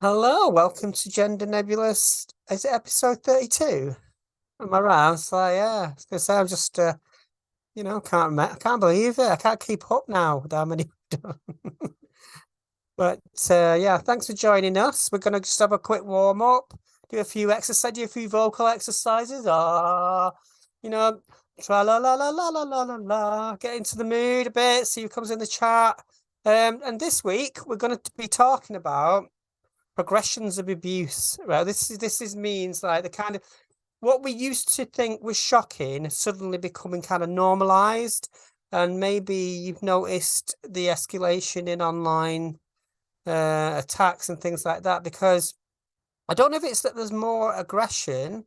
Hello, welcome to Gender Nebulous. Is it episode 32? Am I right? Yeah, I was gonna say I'm just I can't believe it. I can't keep up now with how many we've done. But yeah, thanks for joining us. We're gonna just have a quick warm up, do a few vocal exercises. You know, tra la la la la la la la la. Get into the mood a bit, see who comes in the chat. And this week we're gonna be talking about progressions of abuse. Right, this is means like the kind of what we used to think was shocking suddenly becoming kind of normalized, and maybe you've noticed the escalation in online attacks and things like that. Because I don't know if it's that there's more aggression,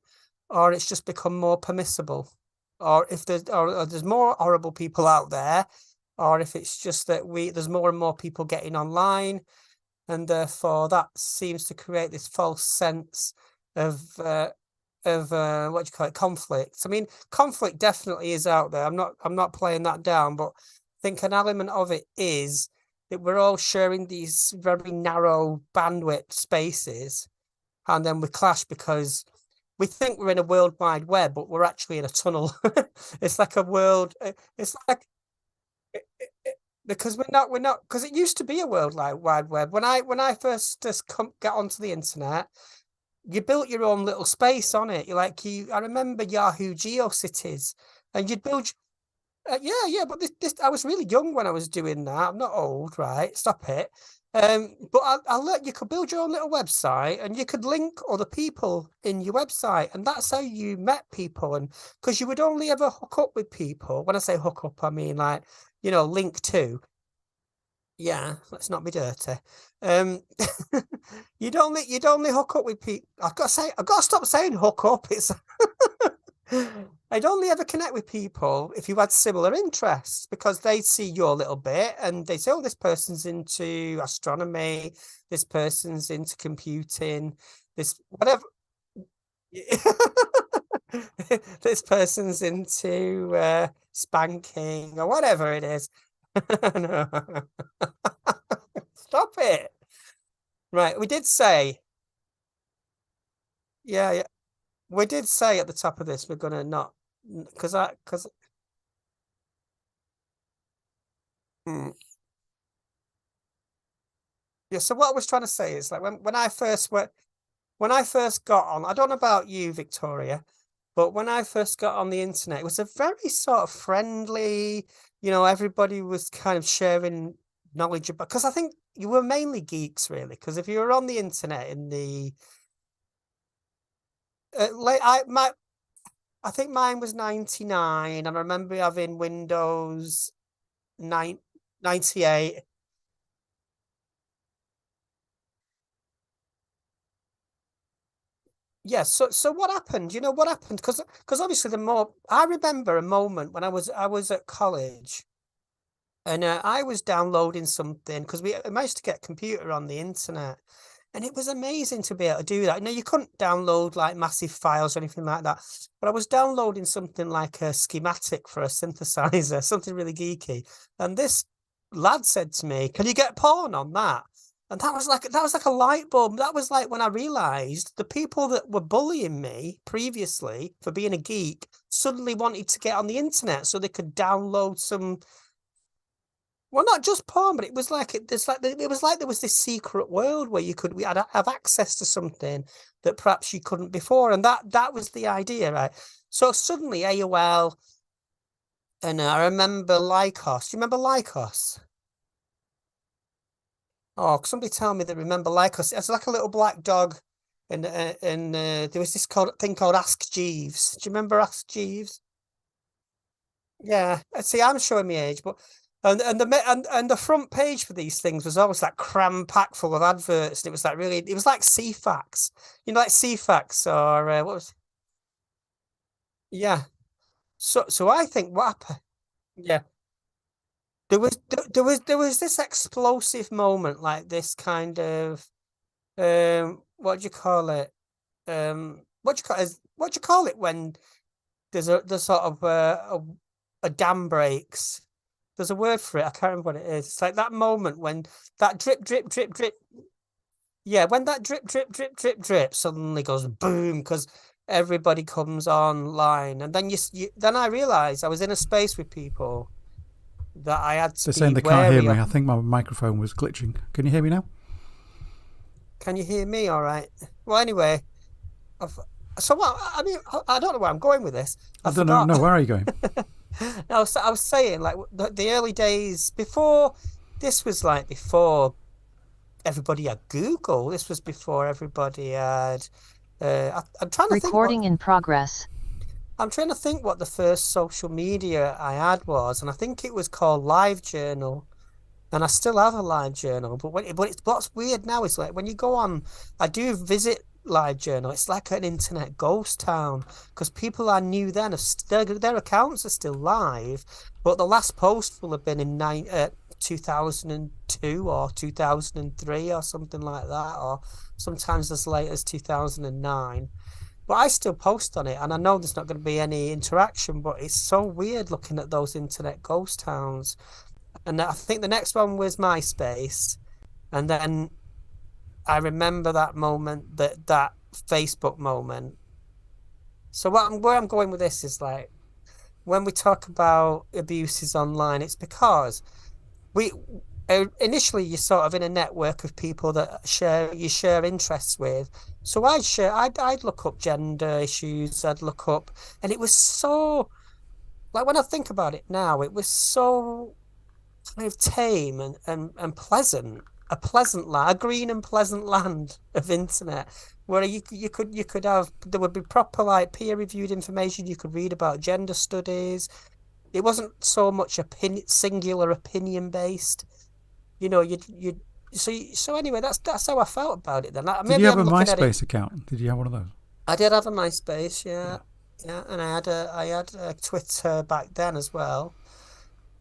or it's just become more permissible, or if or there's more horrible people out there, or if it's just that there's more and more people getting online, and therefore that seems to create this false sense of what do you call it, conflict. I mean, conflict definitely is out there. I'm not playing that down, but I think an element of it is that we're all sharing these very narrow bandwidth spaces, and then we clash because we think we're in a world wide web, but we're actually in a tunnel. It's like a world. It's like because we're not because it used to be a world like wide web. When I first just got onto the internet, you built your own little space on it. I remember Yahoo GeoCities, and you'd build. Yeah, but this I was really young when I was doing that. I'm not old, right? Stop it. But I'll let you could build your own little website, and you could link other people in your website, and that's how you met people. And because you would only ever hook up with people. When I say hook up, I mean like link to. Yeah, let's not be dirty. Um, you'd only hook up with people. I've got to stop saying hook up. It's I'd only ever connect with people if you had similar interests, because they see your little bit and they say, oh, this person's into astronomy, this person's into computing, this whatever. This person's into spanking or whatever it is. Stop it. Right, we did say, yeah, we did say at the top of this we're gonna not because mm, yeah. So what I was trying to say is like when I first got on, I don't know about you, Victoria, but when I first got on the internet, it was a very sort of friendly, everybody was kind of sharing knowledge about, because I think you were mainly geeks really, because if you were on the internet in the late I think mine was 99, and I remember having Windows 9 98. Yeah, so what happened? You know what happened? Because obviously the more I remember a moment when I was at college, and I was downloading something because we managed to get a computer on the internet, and it was amazing to be able to do that. You couldn't download like massive files or anything like that, but I was downloading something like a schematic for a synthesizer, something really geeky, and this lad said to me, "Can you get porn on that?" And that was like a light bulb. That was like when I realized the people that were bullying me previously for being a geek suddenly wanted to get on the internet so they could download some, well, not just porn, but it was like it was like there was this secret world where we had have access to something that perhaps you couldn't before, and that was the idea, right? So suddenly AOL, and I remember Lycos. Do you remember Lycos? Oh, somebody tell me they remember Lycos. It's like a little black dog, and there was this thing called Ask Jeeves. Do you remember Ask Jeeves? Yeah, see, I'm showing my age, but and the front page for these things was always like cram packed full of adverts, and it was like really, it was like CFAX, like CFAX or what was, yeah. So I think what happened, yeah, there was this explosive moment, like this kind of what do you call it? What do you call it when there's sort of a dam breaks. There's a word for it. I can't remember what it is. It's like that moment when that drip, drip, drip, drip. Yeah, when that drip, drip, drip, drip, drip suddenly goes boom because everybody comes online, and then then I realized I was in a space with people that I had to They're saying be they can't hear wary me. of. I think my microphone was glitching. Can you hear me now? Can you hear me? All right. Well, anyway, I've, so what? I mean, I don't know where I'm going with this. I I don't know. forgot. No, where are you going? I was saying like the early days before. This was like before everybody had Google. This was before everybody had. I'm trying to think what Recording in progress. I'm trying to think what the first social media I had was, and I think it was called LiveJournal, and I still have a LiveJournal. But what's weird now is like when you go on, I do visit LiveJournal. It's like an internet ghost town because people I knew then their accounts are still live, but the last post will have been in 2002 or 2003 or something like that, or sometimes as late as 2009. But I still post on it, and I know there's not going to be any interaction, but it's so weird looking at those internet ghost towns. And I think the next one was MySpace. And then I remember that moment, that Facebook moment. So where I'm going with this is like when we talk about abuses online, it's because we initially you're sort of in a network of people that you share interests with. So I'd look up gender issues, I'd look up, and it was so like when I think about it now, it was so kind of tame and pleasant, a green and pleasant land of internet where you could have there would be proper like peer reviewed information you could read about gender studies. It wasn't so much singular opinion based. You so anyway, that's how I felt about it then. Did you Maybe have I'm a looking at it. MySpace account? Did you have one of those? I did have a MySpace, Yeah. yeah. Yeah, and I had a Twitter back then as well.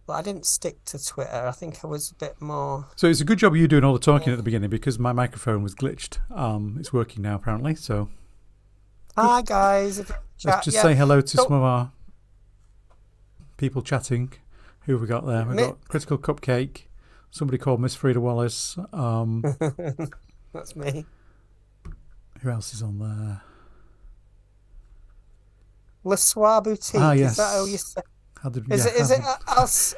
But I didn't stick to Twitter. I think I was a bit more. So it's a good job you doing all the talking at the beginning because my microphone was glitched. It's working now apparently. So good. Hi guys, Let's just say hello to some of our people chatting. Who have we got there? We've got Critical Cupcake, somebody called Miss Freda Wallace. That's me. Who else is on there? Le Soir Boutique. Ah, yes. Is that how you say? Is it us?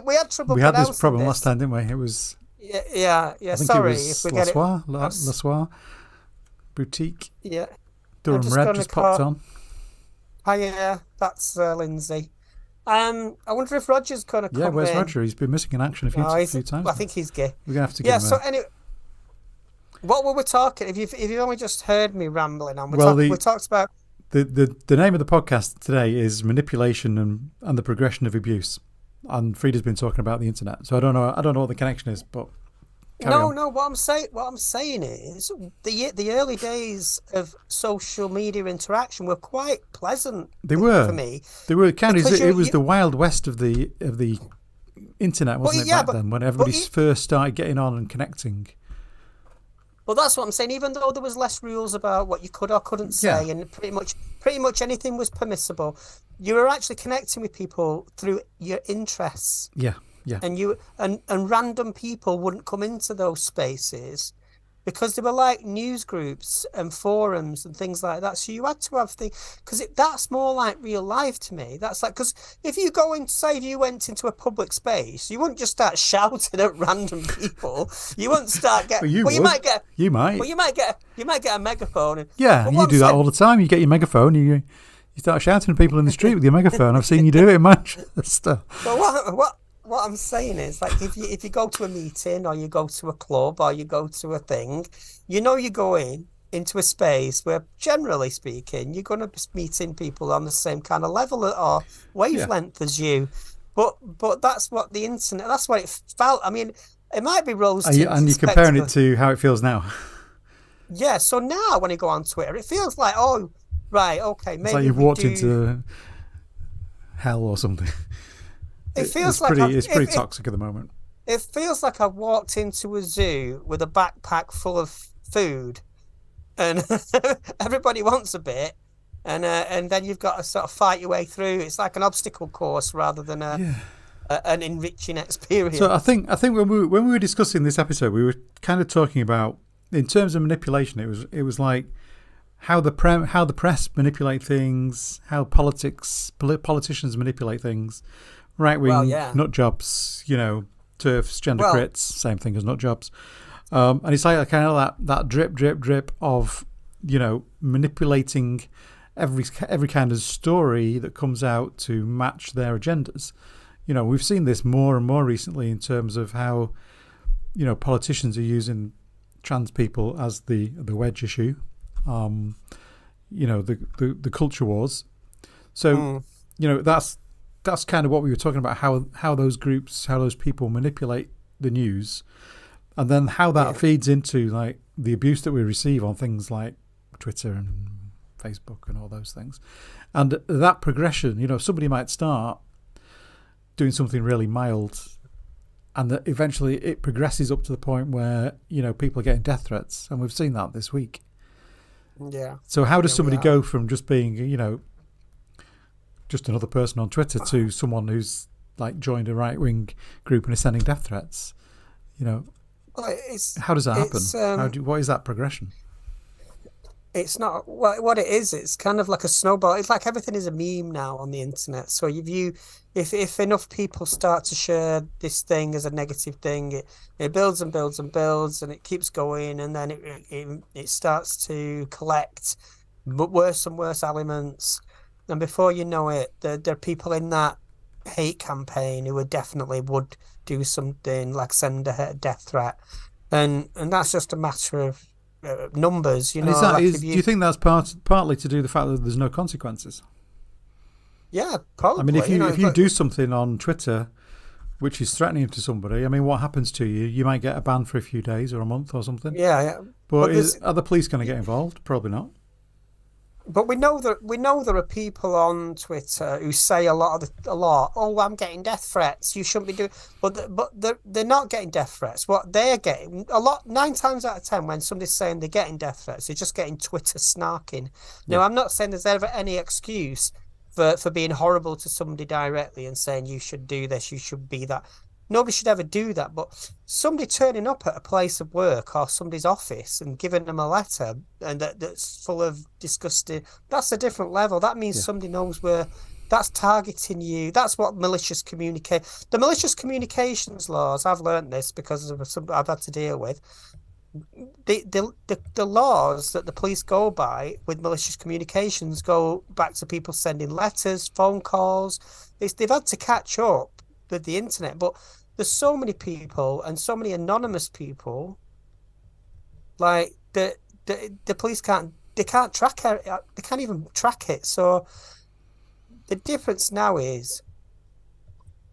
We had trouble. We had this problem this. last time, didn't we? It was. Yeah. Sorry if we get it. Le Soir Boutique. Yeah. Durham Red just popped on. Oh yeah, that's Lindsay. I wonder if Roger's gonna come in. Yeah, where's Roger? He's been missing in action a few times. I think he's gay. We're gonna have to get him. So anyway, what were we talking? If you've only just heard me rambling on, we talked about. The name of the podcast today is Manipulation and the Progression of Abuse, and Freda's been talking about the internet. So I don't know what the connection is, but no. What I'm saying is the early days of social media interaction were quite pleasant. They were for me. They were kind of. It was the Wild West of the internet, wasn't it? Back then, when everybody first started getting on and connecting. Well, that's what I'm saying. Even though there was less rules about what you could or couldn't say, and pretty much anything was permissible, you were actually connecting with people through your interests. Yeah. And random people wouldn't come into those spaces because they were like news groups and forums and things like that. So you had to have because that's more like real life to me. That's like, because if you went into a public space, you wouldn't just start shouting at random people. You wouldn't start getting. You might get a megaphone. You do that all the time. You get your megaphone. You start shouting at people in the street with your megaphone. I've seen you do it in Manchester. But what I'm saying is, like, if you go to a meeting or you go to a club or you go to a thing, you're going into a space where, generally speaking, you're going to be meeting people on the same kind of level or wavelength as you. But that's what the internet. That's what it felt. I mean, it might be rose tinted. And you're comparing it to how it feels now. Yeah. So now, when you go on Twitter, it feels like, oh, right, okay, maybe it's like you've walked into hell or something. It feels it's pretty toxic at the moment. It feels like I've walked into a zoo with a backpack full of food, and everybody wants a bit, and then you've got to sort of fight your way through. It's like an obstacle course rather than an enriching experience. So I think when we were discussing this episode, we were kind of talking about in terms of manipulation, it was like how the press manipulate things, how politicians manipulate things, right wing nut jobs, TERFs, gender crits, same thing as nut jobs, and it's like kind of that drip of manipulating every kind of story that comes out to match their agendas. We've seen this more and more recently in terms of how politicians are using trans people as the wedge issue. The culture wars. So that's kind of what we were talking about, how those groups, how those people manipulate the news, and then how that feeds into like the abuse that we receive on things like Twitter and Facebook and all those things. And that progression, somebody might start doing something really mild, and that eventually it progresses up to the point where people are getting death threats, and we've seen that this week. Yeah. So how does somebody go from just being just another person on Twitter to someone who's like joined a right wing group and is sending death threats? How does that happen? What is that progression? It's not what it is. It's kind of like a snowball. It's like everything is a meme now on the internet. So if enough people start to share this thing as a negative thing, it builds and builds and builds, and it keeps going, and then it starts to collect worse and worse elements. And before you know it, there are people in that hate campaign who would do something like send a death threat, and that's just a matter of numbers, do you think that's partly to do with the fact that there's no consequences? Yeah, probably. I mean, if you do something on Twitter which is threatening to somebody, I mean, what happens to you? You might get a ban for a few days or a month or something. Yeah. But are the police going to get involved? Probably not. But we know there are people on Twitter who say a lot. Oh, I'm getting death threats. You shouldn't be doing. But they're not getting death threats. What they're getting 9 times out of 10 when somebody's saying they're getting death threats, they're just getting Twitter snarking. Yeah. Now, I'm not saying there's ever any excuse for being horrible to somebody directly and saying you should do this, you should be that. Nobody should ever do that, but somebody turning up at a place of work or somebody's office and giving them a letter and that's full of disgusting, that's a different level. That means somebody knows where that's targeting you. That's what malicious the malicious communications laws, I've learned this because of something I've had to deal with. The laws that the police go by with malicious communications go back to people sending letters, phone calls. They've had to catch up with the internet, but there's so many people and so many anonymous people, like the police can't track it. They can't even track it. So the difference now is,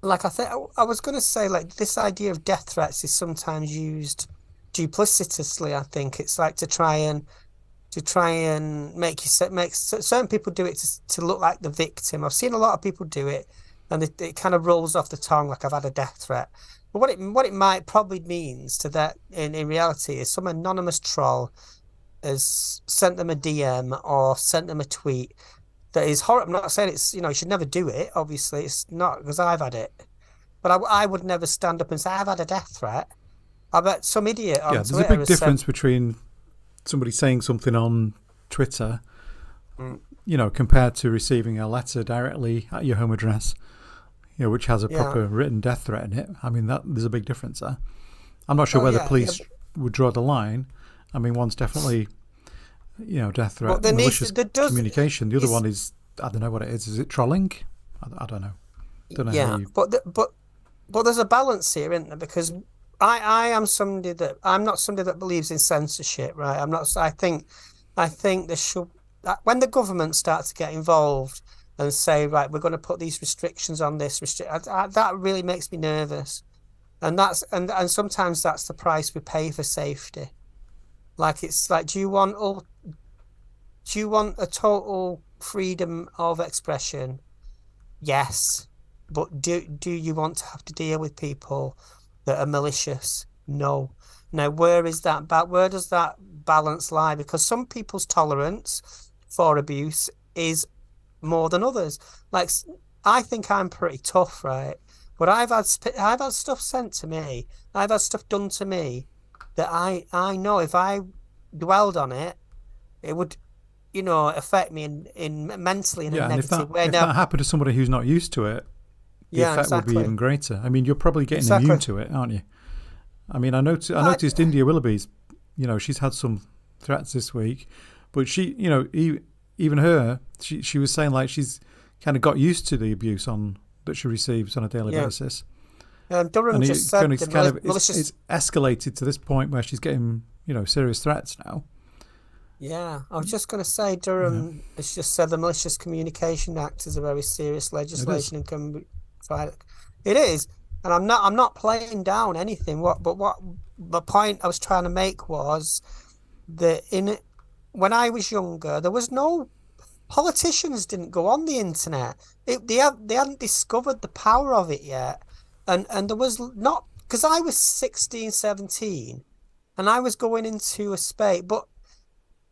like I was going to say, like this idea of death threats is sometimes used duplicitously. I think it's like to try and make certain people do it to look like the victim. I've seen a lot of people do it, and it kind of rolls off the tongue like I've had a death threat. But what it might probably means to that in reality is some anonymous troll has sent them a DM or sent them a tweet that is horrible. I'm not saying it's, you should never do it. Obviously, it's not, because I've had it. But I would never stand up and say I've had a death threat. I bet some idiot on Twitter. There's a big difference between somebody saying something on Twitter, compared to receiving a letter directly at your home address, which has a proper written death threat in it. I mean, there's a big difference there. I'm not sure where the police would draw the line. I mean, one's definitely, death threat, malicious communication. The other one is, I don't know what it is. Is it trolling? I don't know. But there's a balance here, isn't there? Because I'm not somebody that believes in censorship, right? I'm not. I think there should, when the government starts to get involved and say, right, we're going to put these restrictions on this that really makes me nervous, and sometimes that's the price we pay for safety. Like, it's like, do you want a total freedom of expression? Yes, but do you want to have to deal with people that are malicious? No. Now, where does that balance lie? Because some people's tolerance for abuse is more than others. Like, I think I'm pretty tough, right? But I've had stuff sent to me. I've had stuff done to me that I know if I dwelled on it, it would, affect me in mentally in a Yeah, and negative way. if Now, that happened to somebody who's not used to it, the yeah, effect would be exactly, even greater. I mean, you're probably getting exactly. immune to it, aren't you? I mean, I I, noticed India Willoughby's, she's had some threats this week, but she, even her, she was saying like she's kind of got used to the abuse that she receives on a daily yeah. basis, Durham and just it said kind the of kind of malicious. it's escalated to this point where she's getting serious threats now. Yeah, I was just going to say Yeah, Durham has just said the Malicious Communication Act is a very serious it is. legislation and can be tried. It is, and I'm not playing down anything. What the point I was trying to make was that when I was younger, there was no politicians didn't go on the internet. They hadn't discovered the power of it yet, and there was not because I was 16, 17, and I was going into a space, but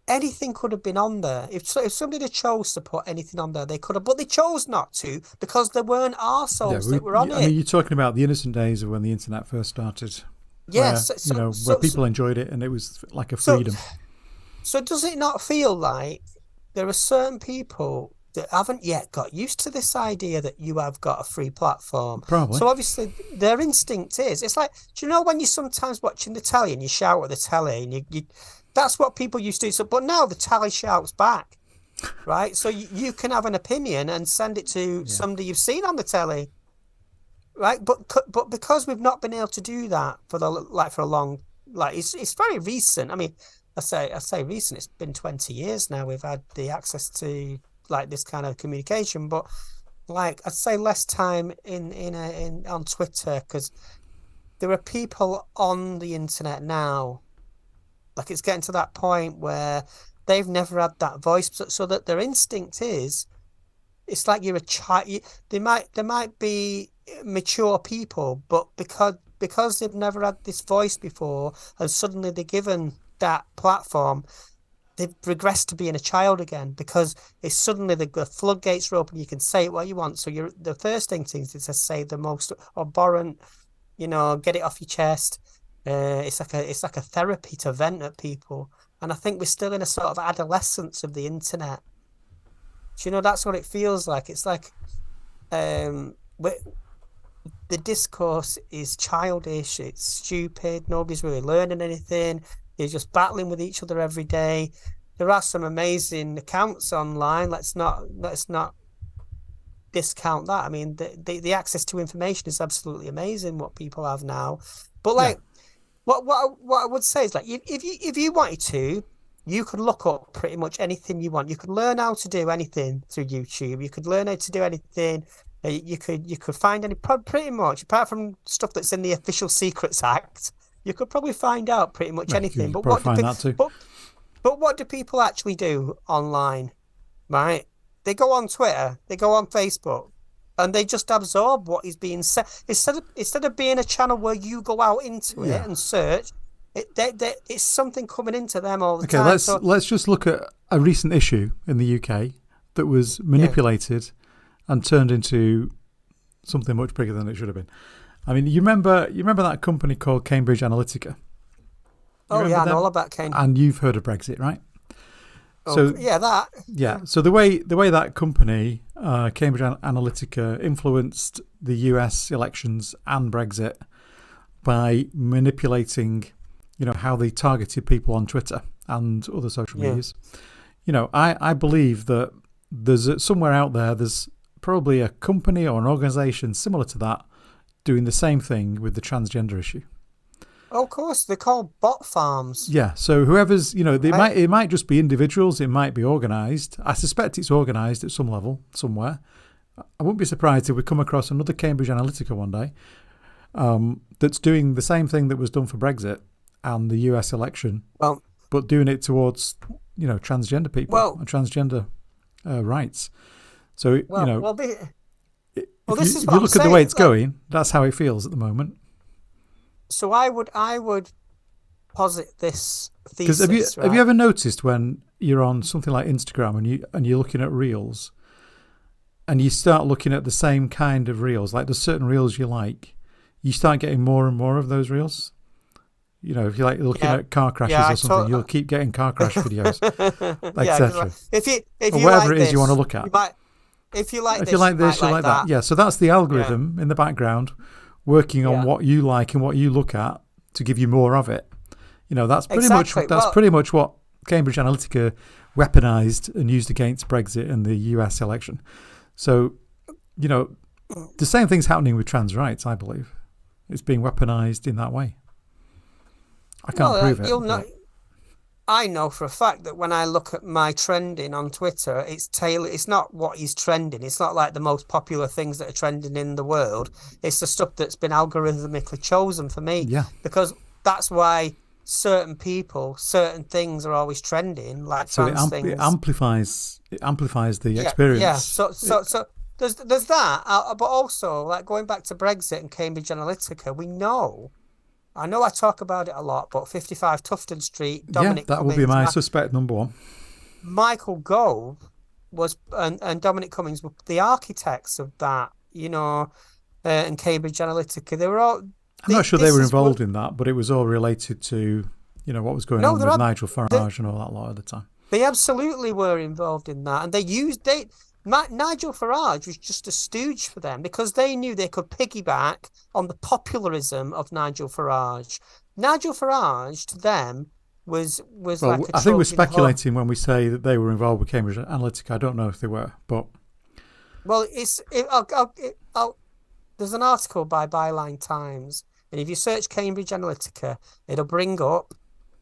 anything could have been on there. If somebody had chose to put anything on there, they could have, but they chose not to because there weren't Yeah, arseholes that were on I mean, it. you're talking about the innocent days of when the internet first started, where Yes, so where so so people enjoyed it and it was like a so freedom. so does it not feel like there are certain people that haven't yet got used to this idea that you have got a free platform? Probably. So obviously their instinct is it's like, do you know when you're sometimes watching the telly and you shout at the telly and you that's what people used to do. So but now the telly shouts back. Right? So you can have an opinion and send it to Yeah. somebody you've seen on the telly, right? But because we've not been able to do that for a long it's very recent. I mean, I say recent. It's been 20 years now. We've had the access to like this kind of communication, but like I'd say less time in on Twitter because there are people on the internet now. Like it's getting to that point where they've never had that voice, so that their instinct is it's like you're a child. They might be mature people, but because they've never had this voice before, and suddenly they're given that platform, they've regressed to being a child again because it's suddenly the floodgates are open. You can say what you want. So the first instinct is to say the most abhorrent, get it off your chest. It's like a therapy to vent at people, and I think we're still in a sort of adolescence of the internet. Do you know that's what it feels like? It's like um, the discourse is childish, it's stupid, nobody's really learning anything. They're just battling with each other every day. There are some amazing accounts online. Let's not discount that. I mean, the access to information is absolutely amazing what people have now. But Yeah. like what I would say is like if you wanted to, you could look up pretty much anything you want. You could learn how to do anything through YouTube. You could learn how to do anything. You could find pretty much apart from stuff that's in the Official Secrets Act. You could probably find out pretty much Yeah, anything. you But probably find that too. what do people actually do online? Right? They go on Twitter, they go on Facebook, and they just absorb what is being said. Instead of being a channel where you go out into it Yeah. and search, it's something coming into them all the Okay, time. So let's just look at a recent issue in the UK that was manipulated and turned into something much bigger than it should have been. I mean, you remember that company called Cambridge Analytica? I know all about Kane. And you've heard of Brexit, right? So that. Yeah. So the way that company, Cambridge Analytica, influenced the US elections and Brexit by manipulating, how they targeted people on Twitter and other social medias. I believe that there's somewhere out there's probably a company or an organization similar to that doing the same thing with the transgender issue. Oh, of course, they're called bot farms. Yeah, so whoever's, it might just be individuals, it might be organised. I suspect it's organised at some level, somewhere. I wouldn't be surprised if we come across another Cambridge Analytica one day that's doing the same thing that was done for Brexit and the US election, but doing it towards, transgender people and transgender rights. So, if you look at the way it's going, that's how it feels at the moment. So I would posit this thesis. Because have you ever noticed when you're on something like Instagram and you're looking at reels, and you start looking at the same kind of reels, like there's certain reels you like, you start getting more and more of those reels. if you like looking at car crashes or something, you'll keep getting car crash videos, etc. If you whatever like it is you want to look at. If you like this, you like that. Yeah, so that's the algorithm in the background working on what you like and what you look at to give you more of it. That's pretty much what Cambridge Analytica weaponized and used against Brexit and the US election. So, the same thing's happening with trans rights, I believe. It's being weaponized in that way. I can't prove it. I know for a fact that when I look at my trending on Twitter, it's not what is trending. It's not like the most popular things that are trending in the world. It's the stuff that's been algorithmically chosen for me. Yeah. Because that's why certain things are always trending, like trans things. It amplifies the experience. Yeah. So there's that. But also, like going back to Brexit and Cambridge Analytica, we know. I know I talk about it a lot, but 55 Tufton Street, Dominic that Cummings, would be my suspect number one. Michael Gove and Dominic Cummings were the architects of that, and Cambridge Analytica. They were all. I'm not sure they were involved in that, but it was all related to, what was going on with Nigel Farage and all that lot at the time. They absolutely were involved in that, and Nigel Farage was just a stooge for them because they knew they could piggyback on the popularism of Nigel Farage. Nigel Farage to them was like a I think we're speculating when we say that they were involved with Cambridge Analytica. I don't know if they were, but there's an article by Byline Times, and if you search Cambridge Analytica, it'll bring up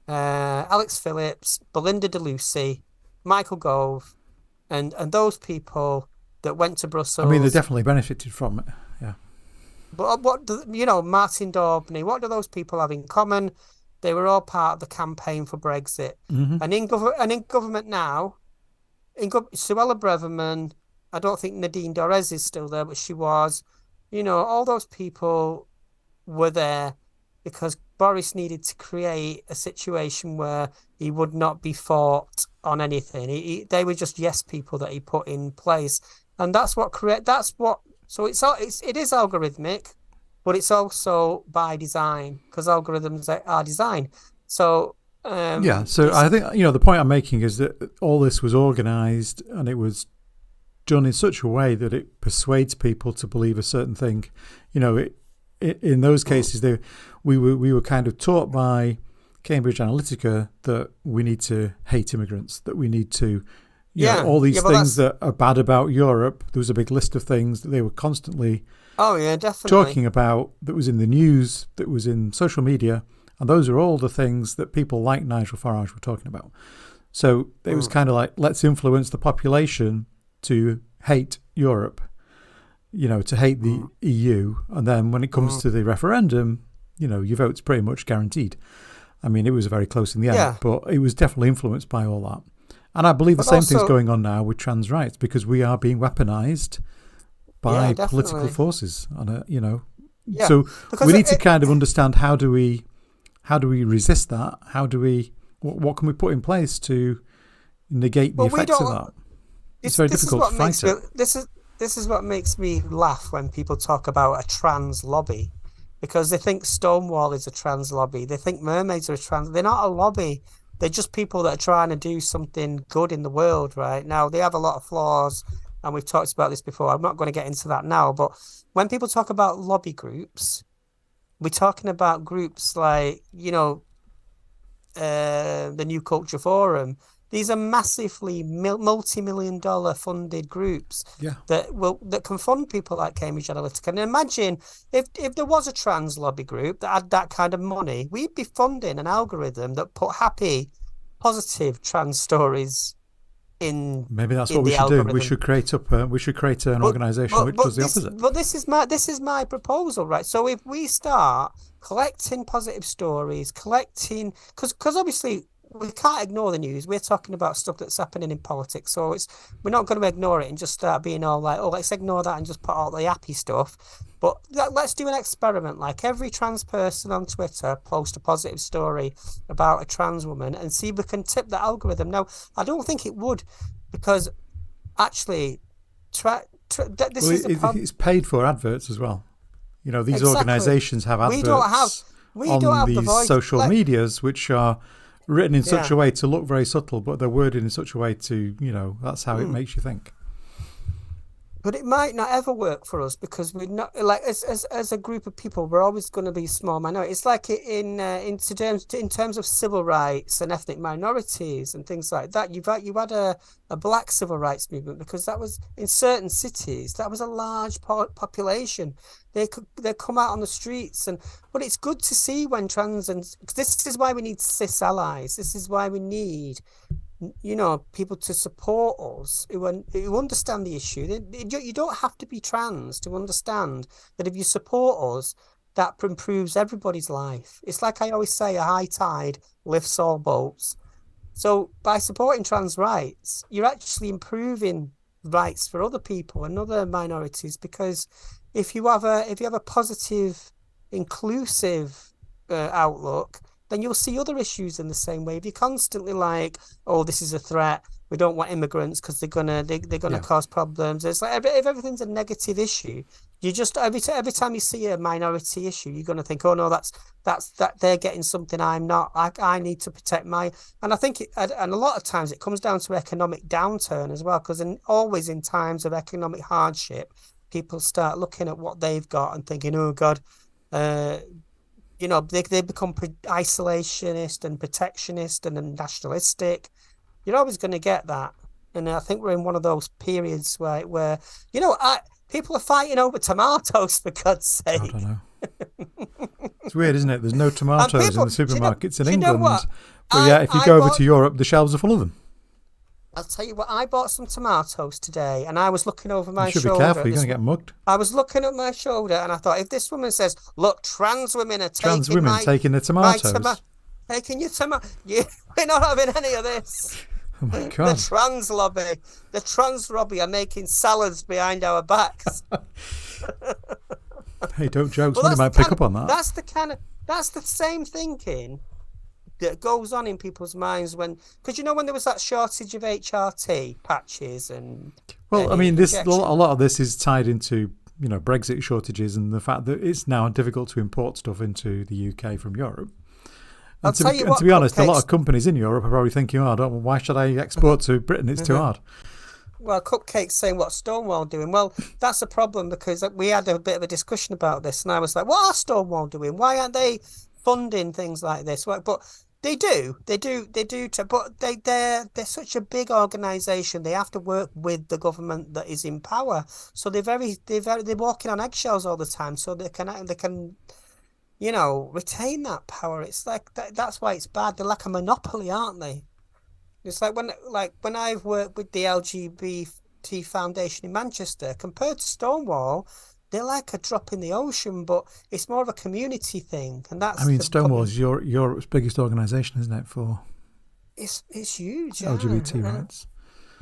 Alex Phillips, Belinda DeLucy, Michael Gove. And those people that went to Brussels. I mean, they definitely benefited from it. Yeah. But Martin Daubney, what do those people have in common? They were all part of the campaign for Brexit. Mm-hmm. And in government now, Suella Braverman, I don't think Nadine Dorries is still there, but she was. All those people were there because Boris needed to create a situation where he would not be fought on anything. They were just yes people that he put in place, and that's what. So it is algorithmic, but it's also by design because algorithms are designed. So So I think the point I'm making is that all this was organised and it was done in such a way that it persuades people to believe a certain thing. In those cases, we were kind of taught by Cambridge Analytica that we need to hate immigrants, that we need to, all these things that are bad about Europe. There was a big list of things that they were constantly definitely talking about that was in the news, that was in social media, and those are all the things that people like Nigel Farage were talking about. So it was kind of like, let's influence the population to hate Europe, to hate the EU. And then when it comes to the referendum, your vote's pretty much guaranteed. I mean, it was very close in the end, but it was definitely influenced by all that. And I believe the same thing's going on now with trans rights because we are being weaponized by political forces. So we need to kind of understand how do we resist that? What can we put in place to negate the effects of that? It's very difficult to fight it. This is what makes me laugh when people talk about a trans lobby, because they think Stonewall is a trans lobby. They think mermaids are a trans. They're not a lobby. They're just people that are trying to do something good in the world right now. They have a lot of flaws, and we've talked about this before. I'm not going to get into that now, but when people talk about lobby groups, we're talking about groups like, the New Culture Forum. These are massively multi-million-dollar funded groups that can fund people like Cambridge Analytica. And imagine if there was a trans lobby group that had that kind of money, we'd be funding an algorithm that put happy, positive trans stories in. Maybe that's what we should do. We should create an organisation which does the opposite. But this is my proposal, right? So if we start collecting positive stories, because obviously we can't ignore the news. We're talking about stuff that's happening in politics, so we're not going to ignore it and just start being all like, oh, let's ignore that and just put all the happy stuff. But let's do an experiment. Like every trans person on Twitter post a positive story about a trans woman and see if we can tip the algorithm. Now, I don't think it would, because actually, it's paid for adverts as well. These organisations have adverts We don't on have the these voice. social Like, medias, which are written in such yeah. a way to look very subtle, but they're worded in such a way to, that's how it makes you think. But it might not ever work for us because we're not like as a group of people, we're always going to be a small minority. It's like in terms of civil rights and ethnic minorities and things like that. You had a black civil rights movement because that was in certain cities that was a large population. They come out on the streets but it's good to see when trans and this is why we need cis allies. This is why we need people to support us who understand the issue. You don't have to be trans to understand that if you support us, that improves everybody's life. It's like I always say, a high tide lifts all boats. So by supporting trans rights, you're actually improving rights for other people and other minorities, because if you have a positive, inclusive outlook, then you'll see other issues in the same way. If you're constantly like, oh, this is a threat, we don't want immigrants because they're gonna cause problems. It's like if everything's a negative issue, you just every time you see a minority issue, you're gonna think, oh no, that's that they're getting something I'm not. I need to protect my. And I think and a lot of times it comes down to economic downturn as well, because always in times of economic hardship, people start looking at what they've got and thinking, oh God. They become isolationist and protectionist and nationalistic. You're always going to get that, and I think we're in one of those periods where people are fighting over tomatoes, for God's sake. I don't know. It's weird, isn't it? There's no tomatoes in the supermarkets in England, but if you go over to Europe, the shelves are full of them. I'll tell you what, I bought some tomatoes today and I was looking over my shoulder. You should be careful, you're going to get mugged. I was looking at my shoulder and I thought, if this woman says, look, trans women are taking taking the tomatoes. Taking your tomato. We're not having any of this. Oh my God. The trans lobby are making salads behind our backs. Hey, don't joke. Somebody might pick up on that. That's the same thinking that goes on in people's minds because when there was that shortage of HRT patches and a lot of this is tied into Brexit shortages and the fact that it's now difficult to import stuff into the UK from Europe. And to be honest, a lot of companies in Europe are probably thinking, why should I export to Britain? It's too hard. Well, Cupcake's saying, what's Stonewall doing? Well, that's a problem because we had a bit of a discussion about this and I was like, what are Stonewall doing? Why aren't they funding things like this? But they do, but they're such a big organisation. They have to work with the government that is in power. So they're walking on eggshells all the time. So they can retain that power. It's like that's why it's bad. They're like a monopoly, aren't they? It's like when I've worked with the LGBT Foundation in Manchester, compared to Stonewall, they're like a drop in the ocean, but it's more of a community thing, and that's. Stonewall is Europe's biggest organisation, isn't it? For it's huge, LGBT rights.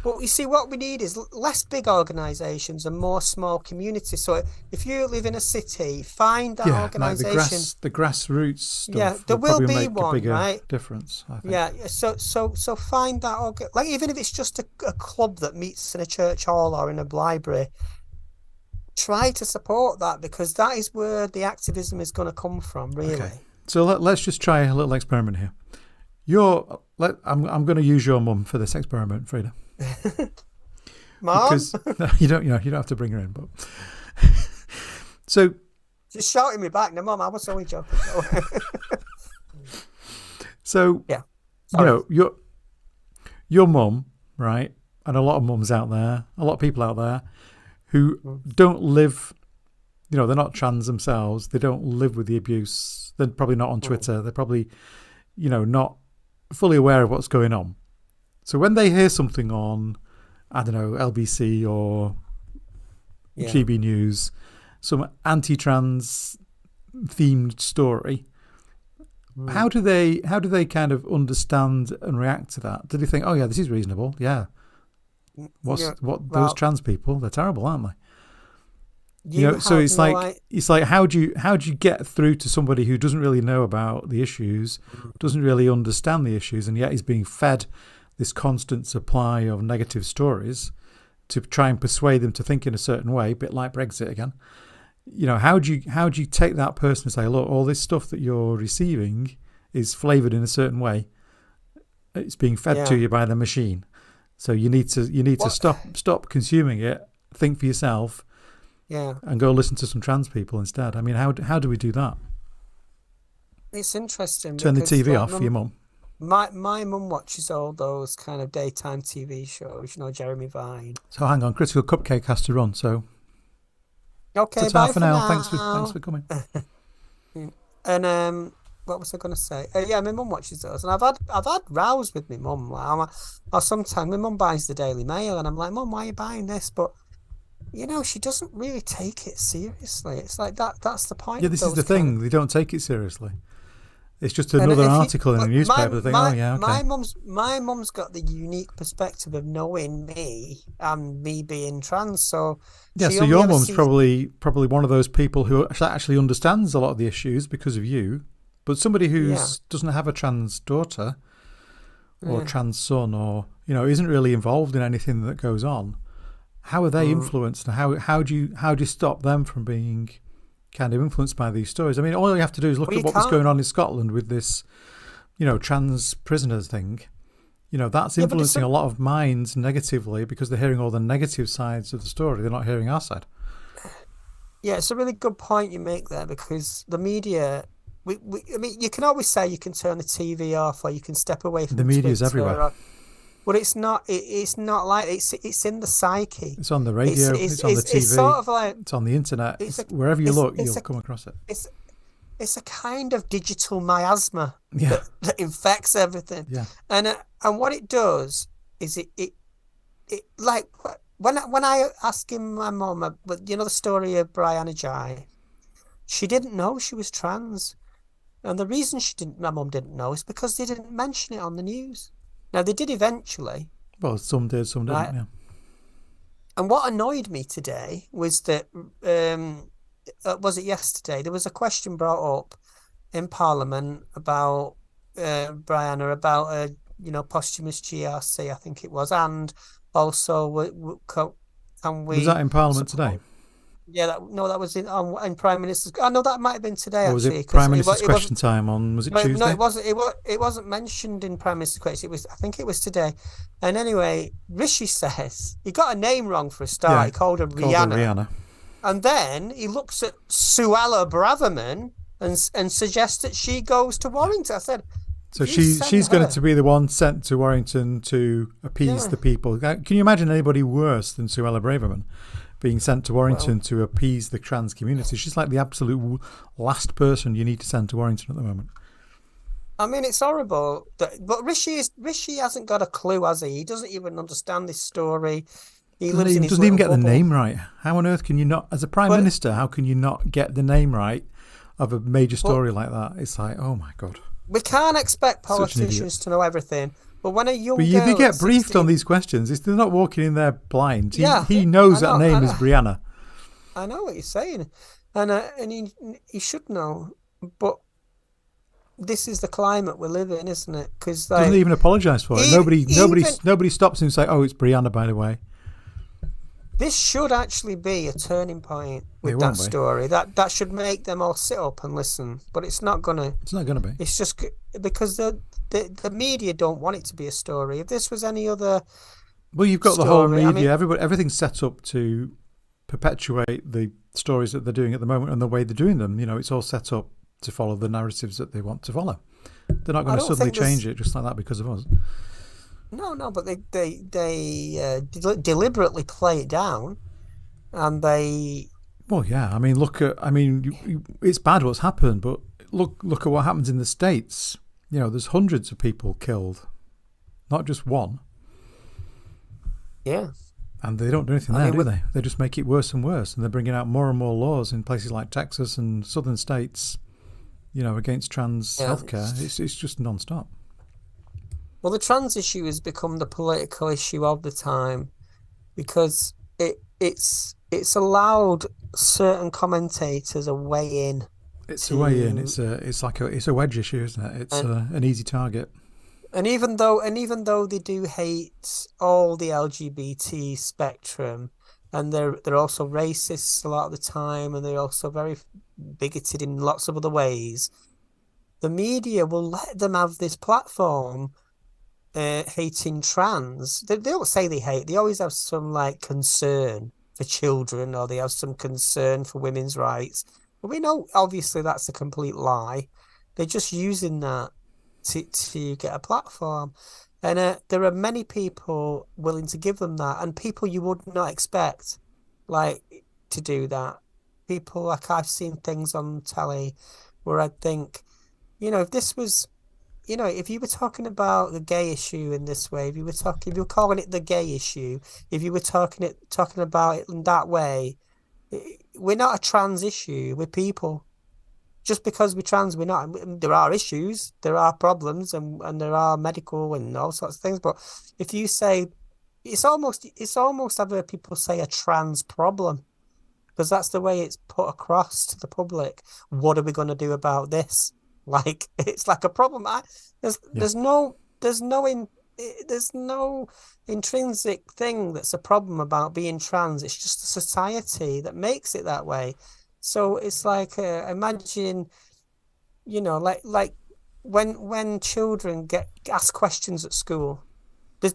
But you see, what we need is less big organisations and more small communities. So if you live in a city, find that organisation. Like the grassroots stuff. Yeah, there will be one, right? Difference, I think. Yeah, so find that, like even if it's just a club that meets in a church hall or in a library. Try to support that because that is where the activism is going to come from, really. Okay. So let's just try a little experiment here. I'm going to use your mum for this experiment, Freda. Mom? Because you don't have to bring her in, but so she's shouting me back. No, Mom, I was only joking. So yeah, your mum, right, and a lot of mums out there, a lot of people out there who don't live, they're not trans themselves. They don't live with the abuse. They're probably not on Twitter. They're probably, not fully aware of what's going on. So when they hear something on, I don't know, LBC or GB News, some anti-trans themed story, how do they kind of understand and react to that? Do they think, oh yeah, this is reasonable? Yeah. Those trans people, they're terrible, aren't they? So it's like how do you get through to somebody who doesn't really know about the issues, doesn't really understand the issues, and yet is being fed this constant supply of negative stories to try and persuade them to think in a certain way, a bit like Brexit again. how do you take that person and say, look, all this stuff that you're receiving is flavored in a certain way. It's being fed to you by the machine. So you need to stop consuming it, think for yourself, and go listen to some trans people instead. I mean, how do we do that? It's interesting. Turn the TV off for your mum. My mum watches all those kind of daytime TV shows, Jeremy Vine. So hang on, Critical Cupcake has to run. So okay, bye for now. Thanks for coming. And what was I going to say? Yeah, my mum watches those, and I've had rows with my mum. Or sometimes my mum buys the Daily Mail, and I'm like, Mum, why are you buying this? But she doesn't really take it seriously. It's like that's the point. Yeah, this is the thing. They don't take it seriously. It's just another article in the newspaper. They think, okay. My mum's got the unique perspective of knowing me and me being trans. So so your mum's probably one of those people who actually understands a lot of the issues because of you. But somebody who doesn't have a trans daughter or trans son, or isn't really involved in anything that goes on, how are they influenced? And how do you stop them from being kind of influenced by these stories? I mean, all you have to do is look at what was going on in Scotland with this, trans prisoners thing. That's influencing a lot of minds negatively because they're hearing all the negative sides of the story. They're not hearing our side. Yeah, it's a really good point you make there, because the media. I mean, you can always say you can turn the TV off or you can step away from the media's everywhere. But it's not. It's not like it's in the psyche. It's on the radio. It's on the TV. It's sort of like it's on the internet. Wherever you look, you'll come across it. It's a kind of digital miasma that infects everything. Yeah. And what it does is it like when I asking my mum, the story of Brianna Jai, she didn't know she was trans. And the reason my mum didn't know is because they didn't mention it on the news. Now, they did eventually. Well, some did, some didn't, right? Yeah. And what annoyed me today was that, was it yesterday? There was a question brought up in Parliament about Brianna, about, posthumous GRC, I think it was. And also, can we... Was that in Parliament today? Yeah, that was in Prime Minister's. I know that might have been today. Or was it Prime Minister's question time on? Was it Tuesday? No, it wasn't. It wasn't mentioned in Prime Minister's question. I think it was today. And anyway, Rishi says he got a name wrong for a start. Yeah, he called her Rihanna. And then he looks at Suella Braverman and suggests that she goes to Warrington. I said, so she's going to be the one sent to Warrington to appease the people. Can you imagine anybody worse than Suella Braverman being sent to Warrington to appease the trans community? She's like the absolute last person you need to send to Warrington at the moment. I mean, it's horrible. But Rishi hasn't got a clue, has he? He doesn't even understand this story. He doesn't even get bubble. The name right. How on earth can you not, as a Prime Minister, how can you not get the name right of a major story like that? It's like, oh my God. We can't expect politicians to know everything. But when a young girl they get briefed 16, on these questions. They're not walking in there blind. He knows that name is Brianna. I know what you're saying, and he should know. But this is the climate we live in, isn't it? Because doesn't even apologise for it. Nobody stops him and say, "Oh, it's Brianna, by the way." This should actually be a turning point with that story. That should make them all sit up and listen. But it's not gonna. It's not gonna be. It's just because the media don't want it to be a story. If this was any other, you've got the whole media. Everything's set up to perpetuate the stories that they're doing at the moment and the way they're doing them. It's all set up to follow the narratives that they want to follow. They're not going to suddenly change it just like that because of us. No, but they deliberately play it down, and they. Well, yeah. I mean, it's bad what's happened, but look at what happens in the States. There's hundreds of people killed, not just one. Yeah. And they don't do anything there, do they? They just make it worse and worse, and they're bringing out more and more laws in places like Texas and southern states, against trans healthcare. It's just non-stop. Well, the trans issue has become the political issue of the time because it's allowed certain commentators a way in. It's a way in. It's a wedge issue, isn't it? It's an easy target. And even though they do hate all the LGBT spectrum, and they're also racist a lot of the time, and they're also very bigoted in lots of other ways. The media will let them have this platform hating trans. They don't say they hate. They always have some like concern for children, or they have some concern for women's rights. But we know obviously that's a complete lie. They're just using that to get a platform. And there are many people willing to give them that, and people you would not expect like to do that. People like I've seen things on telly where I think, if this was, if you were talking about the gay issue in this way, if you were calling it the gay issue, if you were talking about it in that way, we're not a trans issue. We're people. Just because we're trans, we're not. There are issues, there are problems, and there are medical and all sorts of things. But if you say, it's almost I've heard people say a trans problem, because that's the way it's put across to the public. What are we going to do about this? Like, it's like a problem. There's no intrinsic thing that's a problem about being trans. It's just the society that makes it that way. So it's like, imagine, like when children get asked questions at school,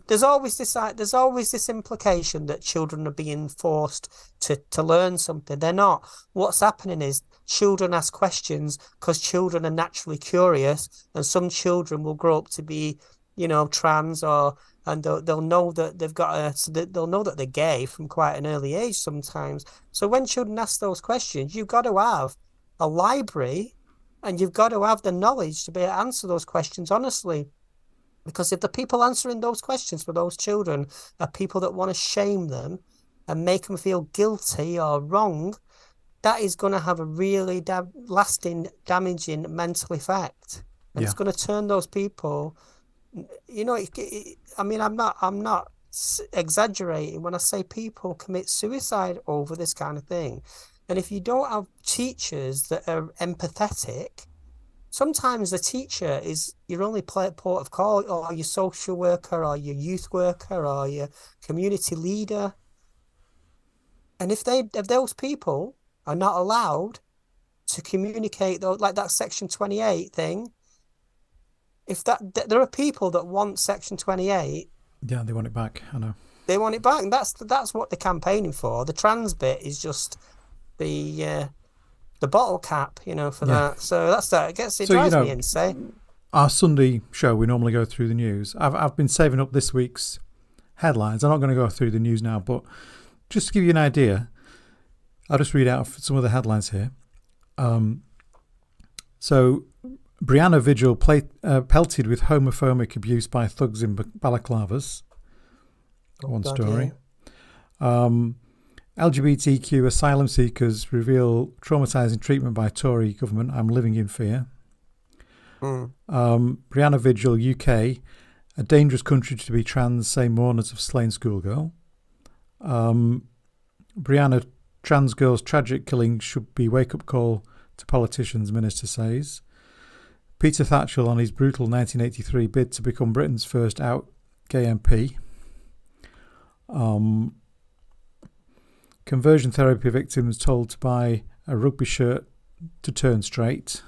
there's always this implication that children are being forced to learn something. They're not. What's happening is children ask questions because children are naturally curious, and some children will grow up to be, trans, and they'll know that they'll know that they're gay from quite an early age sometimes. So when children ask those questions, you've got to have a library, and you've got to have the knowledge to be able to answer those questions honestly. Because if the people answering those questions for those children are people that want to shame them and make them feel guilty or wrong, that is going to have a really lasting, damaging mental effect. And it's going to turn those people, I'm not exaggerating when I say people commit suicide over this kind of thing. And if you don't have teachers that are empathetic, sometimes the teacher is your only port of call, or your social worker, or your youth worker, or your community leader. And if those people are not allowed to communicate, like that Section 28 thing, there are people that want Section 28. Yeah, they want it back. I know. They want it back, and that's what they're campaigning for. The trans bit is just the bottle cap, for that. So that's that. It drives me insane. Our Sunday show, we normally go through the news. I've been saving up this week's headlines. I'm not going to go through the news now, but just to give you an idea, I'll just read out some of the headlines here. So, Brianna Vigil pelted with homophobic abuse by thugs in balaclavas. One story. LGBTQ asylum seekers reveal traumatizing treatment by Tory government. I'm living in fear. Brianna Vigil, UK, a dangerous country to be trans, say mourners of slain schoolgirl. Brianna, trans girl's tragic killing should be wake-up call to politicians, minister says. Peter Thatchell on his brutal 1983 bid to become Britain's first out gay MP. Conversion therapy victims told to buy a rugby shirt to turn straight.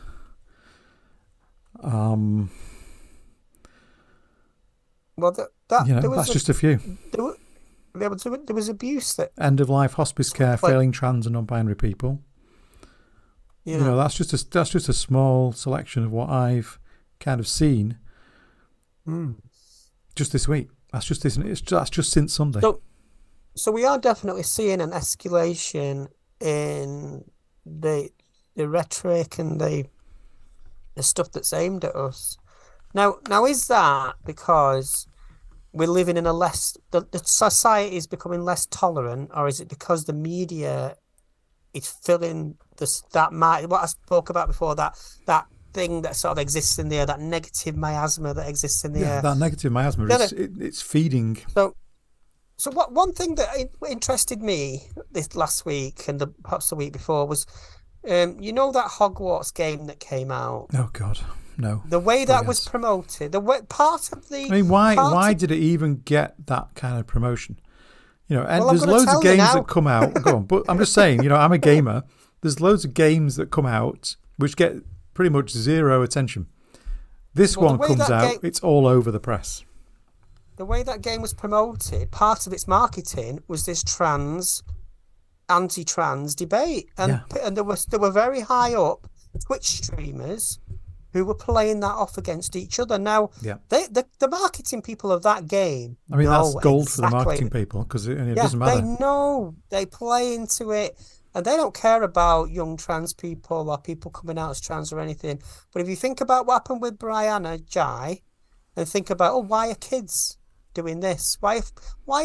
Well, that's just a few. There was abuse that end of life hospice care, failing trans and non-binary people. Yeah. That's just a small selection of what I've kind of seen. Just this week. That's just since Sunday. So we are definitely seeing an escalation in the rhetoric and the stuff that's aimed at us. Now is that because we're living in the society is becoming less tolerant, or is it because the media is filling what I spoke about before, that thing that sort of exists in the air, that negative miasma that exists in the air? That negative miasma, it's feeding. So one thing that interested me this last week and perhaps the week before was, that Hogwarts game that came out. Oh God, no. The way that was promoted, why did it even get that kind of promotion? And there's loads of games that come out. Go on, but I'm just saying, I'm a gamer. There's loads of games that come out which get pretty much zero attention. This one comes out, it's all over the press. The way that game was promoted, part of its marketing was this anti-trans debate, and there were very high up Twitch streamers who were playing that off against each other. Now, the marketing people of that game, that's gold for the marketing people, because it doesn't matter. They know, they play into it, and they don't care about young trans people or people coming out as trans or anything. But if you think about what happened with Brianna Jai, and think about, why are kids doing this? Why are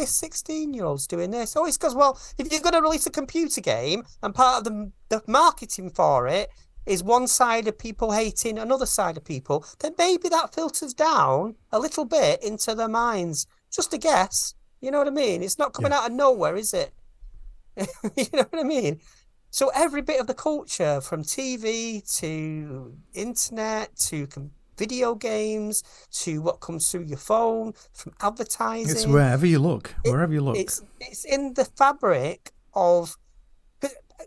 16-year-olds doing this? It's because, if you're going to release a computer game and part of the marketing for it is one side of people hating another side of people, then maybe that filters down a little bit into their minds. Just a guess. You know what I mean? It's not coming out of nowhere, is it? You know what I mean? So every bit of the culture, from TV to internet to video games to what comes through your phone, from advertising. It's wherever you look. It's in the fabric of...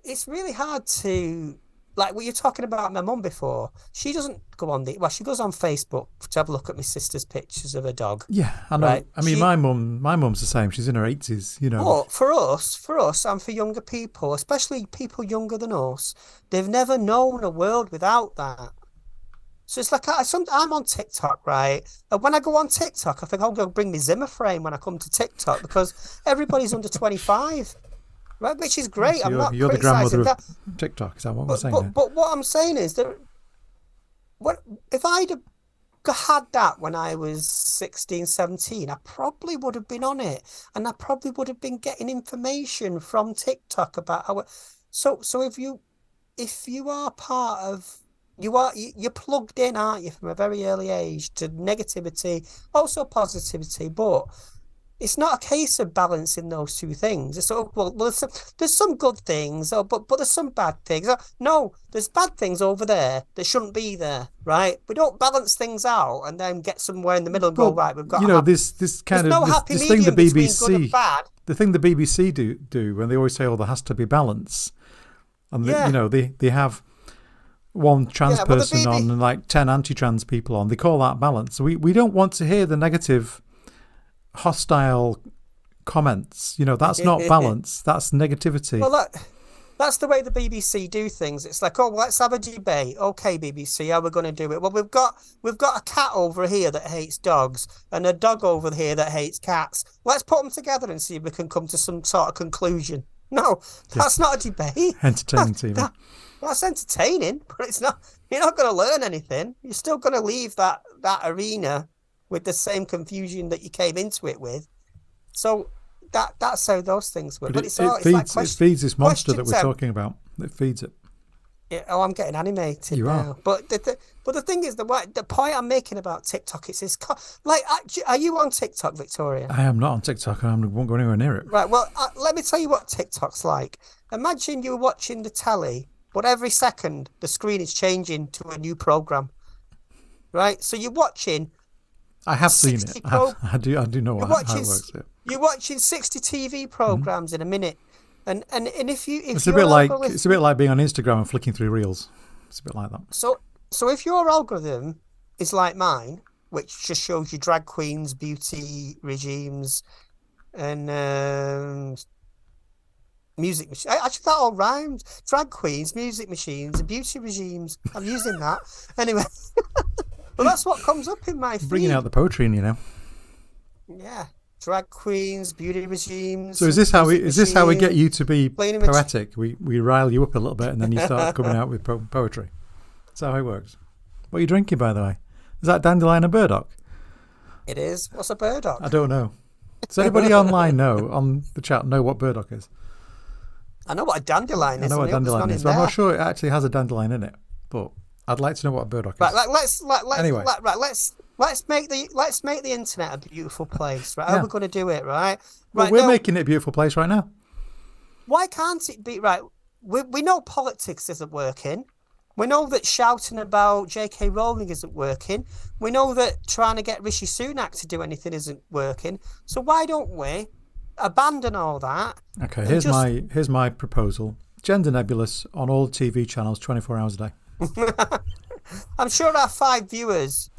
It's really hard to... Like what you're talking about my mum before, she doesn't go on she goes on Facebook to have a look at my sister's pictures of her dog. Yeah, I know. Right? I mean, my mum's the same. She's in her 80s, But for us and for younger people, especially people younger than us, they've never known a world without that. So it's like I'm on TikTok, right? And when I go on TikTok, I think I'm going to bring my Zimmer frame when I come to TikTok, because everybody's under 25. Right, which is great. So you're the grandmother of TikTok. Is that what we're saying? But what I'm saying is that if I'd have had that when I was 16, 17, I probably would have been on it, and I probably would have been getting information from TikTok about how. So if you are part of, you're plugged in, aren't you, from a very early age to negativity, also positivity, but it's not a case of balancing those two things. It's there's some good things, but there's some bad things. No, there's bad things over there that shouldn't be there, right? We don't balance things out and then get somewhere in the middle and go, right, we've got this thing the BBC, the thing the BBC do when they always say, there has to be balance, and they have one trans person on and like 10 anti-trans people on. They call that balance. So we don't want to hear the negative, hostile comments. That's not balance. That's negativity. Well, that's the way the BBC do things. It's like, let's have a debate. Okay, BBC, how we're going to do it? Well, we've got a cat over here that hates dogs and a dog over here that hates cats. Let's put them together and see if we can come to some sort of conclusion. No, that's not a debate. Entertaining TV. That's entertaining, but it's not. You're not going to learn anything. You're still going to leave that arena with the same confusion that you came into it with. So that's how those things work. But it feeds this monster that we're talking about. It feeds it. Yeah, I'm getting animated you now. Are. But the thing is, the point I'm making about TikTok is this. Are you on TikTok, Victoria? I am not on TikTok. I won't go anywhere near it. Right. Well, let me tell you what TikTok's like. Imagine you're watching the telly, but every second the screen is changing to a new program. Right. So you're watching. I have seen it. I do know how it works. Yeah. You're watching 60 TV programs in a minute, and if it's a bit like being on Instagram and flicking through reels. It's a bit like that. So if your algorithm is like mine, which just shows you drag queens, beauty regimes, and music machines. Actually, that all rhymes. Drag queens, music machines, and beauty regimes. I'm using that anyway. But that's what comes up in my feed. Bringing out the poetry in you now. Yeah, drag queens, beauty regimes. So is this how we get you to be poetic? We rile you up a little bit, and then you start coming out with poetry. That's how it works. What are you drinking, by the way? Is that dandelion and burdock? It is. What's a burdock? I don't know. Does anybody on the chat know what burdock is? I know what a dandelion is. I know what a dandelion is, but I'm not sure it actually has a dandelion in it. But I'd like to know what a burdock is. Right, let's make the internet a beautiful place. Right, how are we going to do it? Right, well, we're making it a beautiful place right now. Why can't it be right? We know politics isn't working. We know that shouting about J.K. Rowling isn't working. We know that trying to get Rishi Sunak to do anything isn't working. So why don't we abandon all that. Okay, here's my proposal. Gender nebulous on all TV channels 24 hours a day. I'm sure our 5 viewers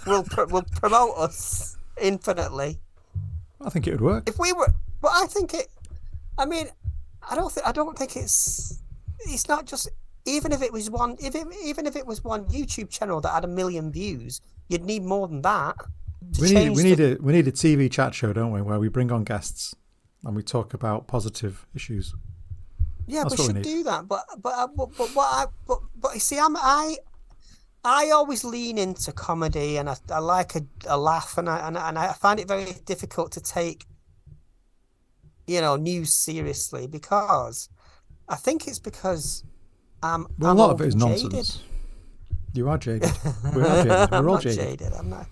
will promote us infinitely. I think it would work. If we were, but I think it. I mean, I don't think it's not just. Even if it was one YouTube channel that had 1 million views, you'd need more than that. We need a TV chat show, don't we, where we bring on guests and we talk about positive issues. Yeah, we should do that. But you see, I always lean into comedy, and I like a laugh, and I find it very difficult to take, news seriously, because I think it's because a lot of it is nonsense. You are jaded. We're not jaded. We're all jaded. I'm not.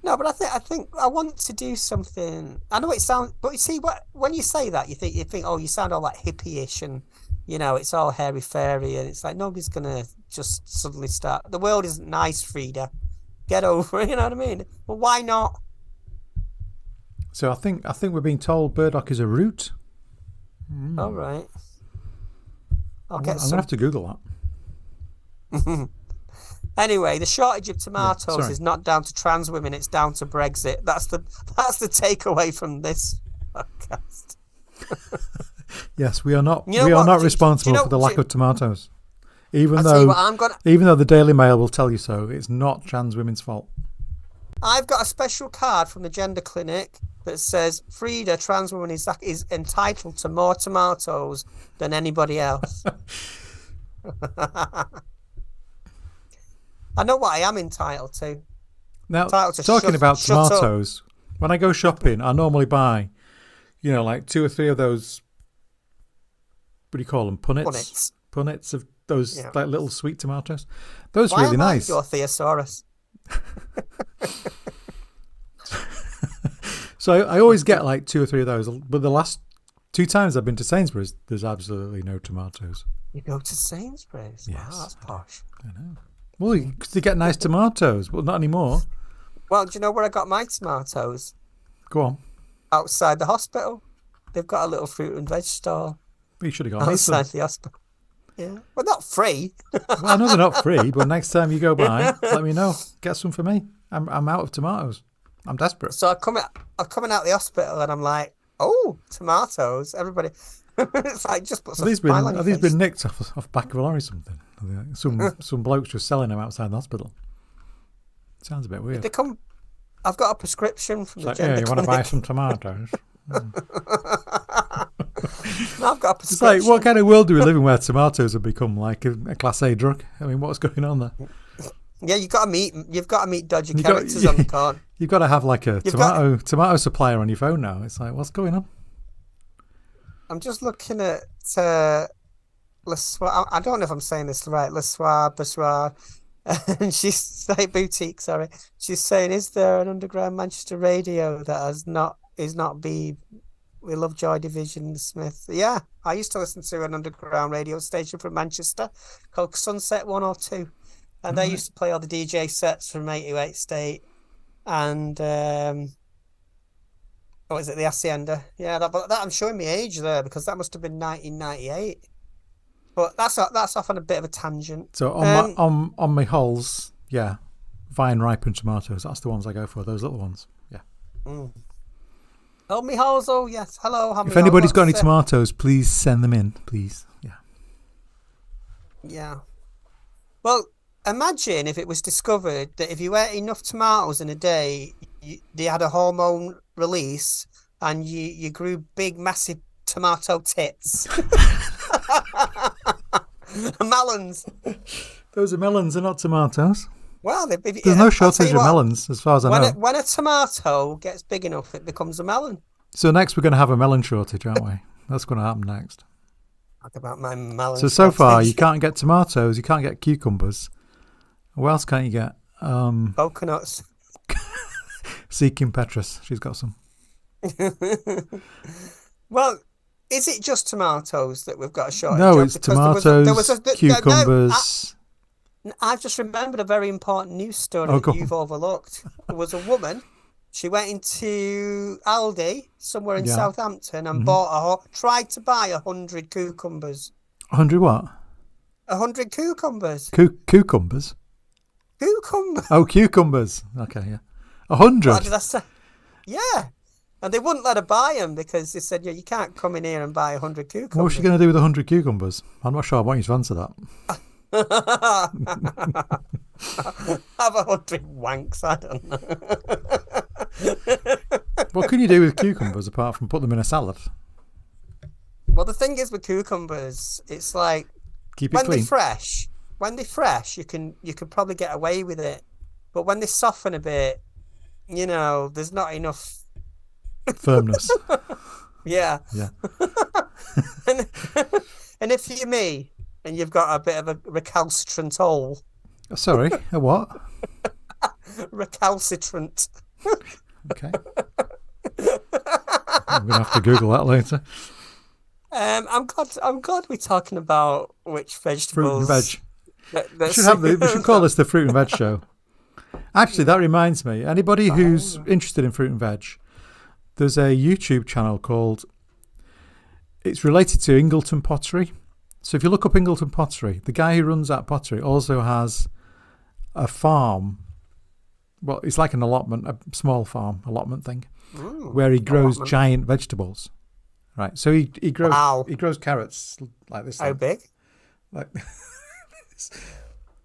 No, but I think I want to do something. I know it sounds, but you see, when you say that, you think, oh, you sound all like hippie-ish, and it's all hairy fairy, and it's like nobody's gonna just suddenly start. The world isn't nice, Freda. Get over it. You know what I mean? Well, why not? So I think we're being told burdock is a root. All right. I'm gonna have to Google that. Anyway, the shortage of tomatoes is not down to trans women; it's down to Brexit. That's the takeaway from this podcast. Yes, we are not responsible for the lack of tomatoes. Even though the Daily Mail will tell you so, it's not trans women's fault. I've got a special card from the gender clinic that says Freda, trans woman, is entitled to more tomatoes than anybody else. I know what I am entitled to. Now, talking about tomatoes, when I go shopping, I normally buy, like 2 or 3 of those. What do you call them? Punnets. Punnets of those like little sweet tomatoes. Those are really nice. Your thesaurus. So I always get like 2 or 3 of those. But the last 2 times I've been to Sainsbury's, there's absolutely no tomatoes. You go to Sainsbury's? Yes. Wow, that's posh. I know. Well, you get nice tomatoes, but not anymore. Well, do you know where I got my tomatoes? Go on. Outside the hospital. They've got a little fruit and veg stall. But you should have got outside the hospital. Yeah. Well, not free. Well, I know they're not free, but next time you go by, let me know. Get some for me. I'm out of tomatoes. I'm desperate. So I'm coming out the hospital and I'm like, oh, tomatoes. Everybody. It's like, just put some smile on your face. Have these been nicked off back of a lorry or something? Some blokes just selling them outside the hospispittal. Sounds a bit weird. I've got a prescription from the gender clinic. You want to buy some tomatoes? I've got a prescription. It's like, what kind of world do we live in where tomatoes have become like a Class A drug? I mean, what's going on there? Yeah, you've got to meet dodgy characters on the corn. You've got to have like a tomato supplier on your phone now. It's like, what's going on? I'm just looking at I don't know if I'm saying this right. Le Soir, Bessoir, and she's like boutique. Sorry, she's saying, is there an underground Manchester radio that is not B? We love Joy Division Smith. Yeah, I used to listen to an underground radio station from Manchester called Sunset 102, and they used to play all the DJ sets from 828 State and what is it, the Hacienda? Yeah, that I'm showing my age there because that must have been 1998. But that's off on a bit of a tangent. So on my hulls, yeah, vine ripened tomatoes. That's the ones I go for. Those little ones, yeah. Oh, my hulls. Oh, yes. Hello. If anybody's got any tomatoes, please send them in, please. Yeah. Yeah. Well, imagine if it was discovered that if you ate enough tomatoes in a day, they had a hormone release and you grew big, massive tomato tits. Melons. Those are melons, they're not tomatoes. Well, there's no shortage of melons, as far as I know. When a tomato gets big enough, it becomes a melon. So next we're going to have a melon shortage, aren't we? That's going to happen next. Talk about my melon. So far, you can't get tomatoes, you can't get cucumbers. What else can't you get? Coconuts. Seeking Petrus, she's got some. Well, is it just tomatoes that we've got a shortage? No, it's tomatoes, cucumbers. I've just remembered a very important news story that you've overlooked. There was a woman She went into Aldi somewhere in Yeah. Southampton and tried to buy 100 cucumbers. 100 what? 100 cucumbers. Cucumbers? Cucumbers. Oh, cucumbers. Okay, yeah. 100? What did I say? Yeah. And they wouldn't let her buy them because they said, yeah, you can't come in here and buy 100 cucumbers. What was she going to do with 100 cucumbers? I'm not sure I want you to answer that. Have 100 wanks, I don't know. What can you do with cucumbers apart from put them in a salad? Well, the thing is with cucumbers, it's like Keep it clean. When they're fresh, you can probably get away with it. But when they soften a bit, there's not enough firmness. Yeah. Yeah. and if you're me and you've got a bit of a recalcitrant hole. Sorry, a what? Recalcitrant. Okay. I'm gonna have to Google that later. I'm glad we're talking about which vegetables. Fruit and veg. We should call this the Fruit and Veg Show. Actually, that reminds me. Anybody who's interested in fruit and veg, there's a YouTube channel called. It's related to Ingleton Pottery. So if you look up Ingleton Pottery, the guy who runs that pottery also has a farm. Well, it's like an allotment, a small farm allotment thing, where he grows giant vegetables. Right. So he grows carrots like this. How big? Like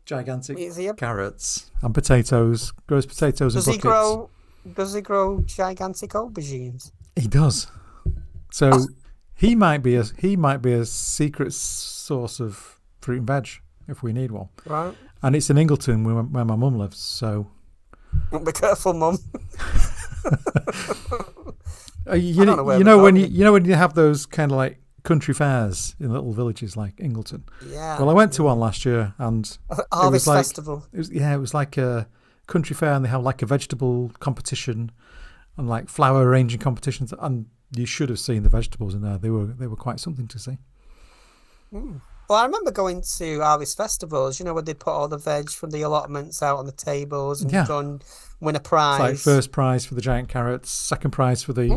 gigantic carrots and potatoes. Grows potatoes in buckets. Does he grow gigantic aubergines? He does. So he might be a secret source of fruit and veg if we need one. Right. And it's in Ingleton where my mum lives. So be careful, Mum. you know when you have those kind of like country fairs in little villages like Ingleton. Yeah. Well, I went to one last year and Harvest Festival. It was like a country fair, and they have like a vegetable competition and like flower arranging competitions, and you should have seen the vegetables in there. They were quite something to see. Well, I remember going to harvest festivals, where they put all the veg from the allotments out on the tables and go and win a prize. It's like first prize for the giant carrots, second prize for the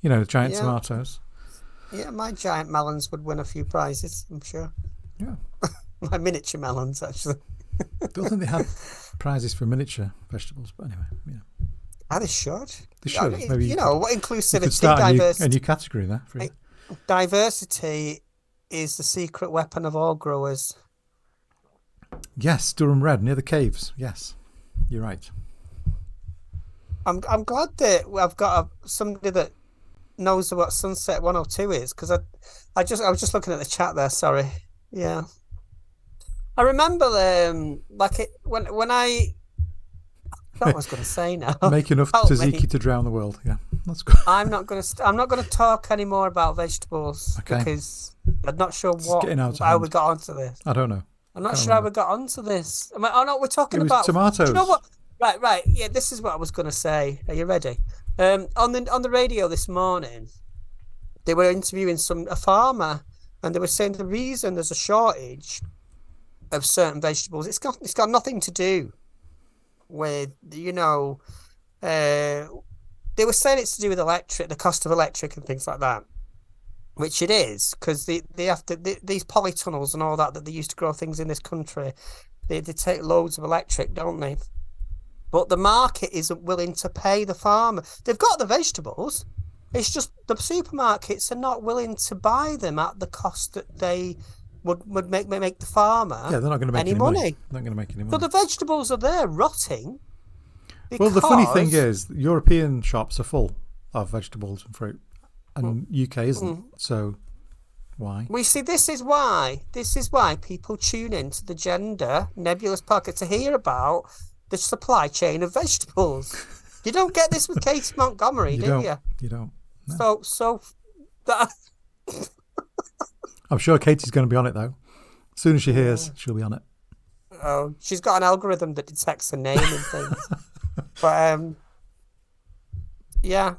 giant tomatoes. Yeah, my giant melons would win a few prizes, I'm sure. Yeah. My miniature melons, actually. I don't think they had prizes for miniature vegetables, but anyway, yeah. They should. They should. Maybe what inclusivity, you could start diversity. a new category there. For you. Diversity is the secret weapon of all growers. Yes, Durham Red, near the caves. Yes, you're right. I'm glad that I've got somebody that knows what Sunset 102 is, because I was just looking at the chat there. Sorry. Yeah. I remember when I what I was going to say now. Make enough tzatziki to drown the world. Yeah, that's good. I'm not going to talk anymore about vegetables because I'm not sure how we got onto this. I don't know. I'm not sure how we got onto this. We're talking about tomatoes. Do you know what? Right. Yeah, this is what I was going to say. Are you ready? On the radio this morning, they were interviewing a farmer, and they were saying the reason there's a shortage of certain vegetables, it's got nothing to do with they were saying it's to do with the cost of electric and things like that, which it is, because they have to these polytunnels and all that they used to grow things in this country, they take loads of electric, don't they? But the market isn't willing to pay the farmer. They've got the vegetables, it's just the supermarkets are not willing to buy them at the cost that they would make the farmer. Yeah, they're not going to make any money. They're not going to make any money. So the vegetables are there rotting. Well, the funny thing is, European shops are full of vegetables and fruit, and UK isn't. So why? We see this is why people tune into the Gender Nebulous Pocket to hear about the supply chain of vegetables. You don't get this with Katie Montgomery, do you? You don't. No. So that. I'm sure Katie's going to be on it, though. As soon as she hears, she'll be on it. Oh, she's got an algorithm that detects her name and things. But, yeah.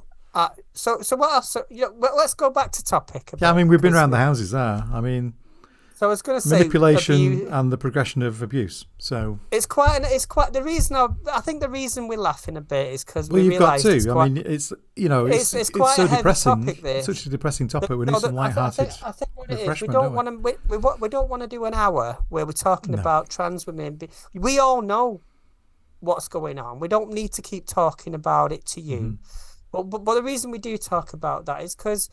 So what else? So, let's go back to topic. Yeah, I mean, we've been around the houses there. I mean, So I was going to say manipulation abuse. and the progression of abuse. So It's quite the reason. I think the reason we're laughing a bit is because well, we you've got realised to. I mean, it's it's it's quite so a heavy depressing. topic. It's such a depressing But topic. We need no, some light-hearted I think what it is, we refreshment, don't don't we? want to we don't want to do an hour where we're talking No. about trans women. We all know what's going on. We don't need to keep talking about it to Mm-hmm. you. But the reason we do talk about that is because,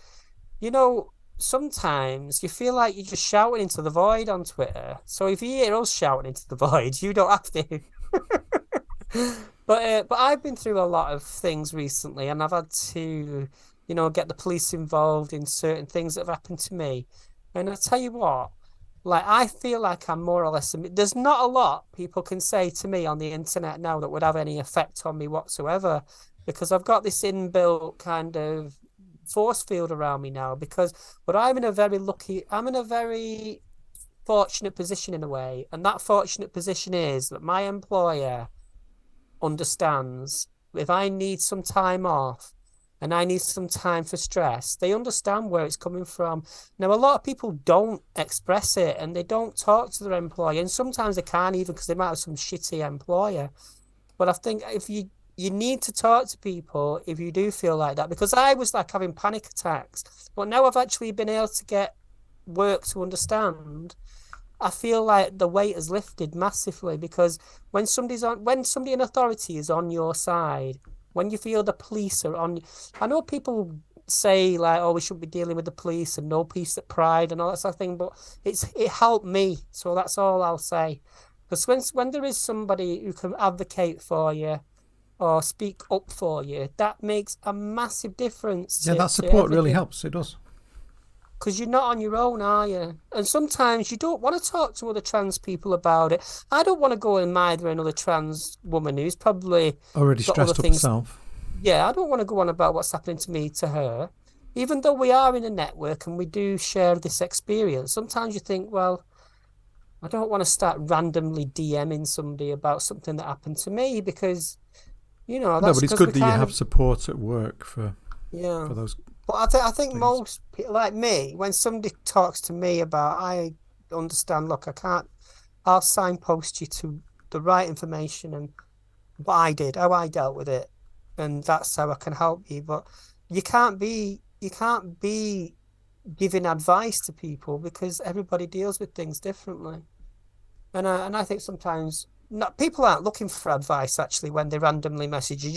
you know, sometimes you feel like you're just shouting into the void on Twitter. So if you hear us shouting into the void, you don't have to. But I've been through a lot of things recently, and I've had to, get the police involved in certain things that have happened to me. And I tell you what, like I feel like I'm more or less. There's not a lot people can say to me on the internet now that would have any effect on me whatsoever, because I've got this inbuilt kind of force field around me now. But I'm in a very fortunate position in a way, and that fortunate position is that my employer understands if I need some time off and I need some time for stress, they understand where it's coming from. Now, a lot of people don't express it and they don't talk to their employer, and sometimes they can't even because they might have some shitty employer. But I think if you need to talk to people if you do feel like that, because I was like having panic attacks, but now I've actually been able to get work to understand. I feel like the weight has lifted massively because when somebody in authority is on your side, when you feel the police are on, I know people say like, oh, we shouldn't be dealing with the police and no peace at Pride and all that sort of thing, but it helped me, so that's all I'll say. Because when there is somebody who can advocate for you or speak up for you, that makes a massive difference Yeah, that to support really everything. helps. It does. Because you're not on your own, are you? And sometimes you don't want to talk to other trans people about it. I don't want to go and mither another trans woman who's probably Already got other stressed up things. herself. Yeah, I don't want to go on about what's happening to me to her. Even though we are in a network and we do share this experience, sometimes you think, well, I don't want to start randomly DMing somebody about something that happened to me because, No, that's but it's because we good that you kind have of, support at work yeah. for those But I think things. most people, like me, when somebody talks to me about, I understand, look, I can't, I'll signpost you to the right information and what I did, how I dealt with it, and that's how I can help you. But you can't be giving advice to people because everybody deals with things differently. And I think sometimes not people aren't looking for advice actually when they randomly message you.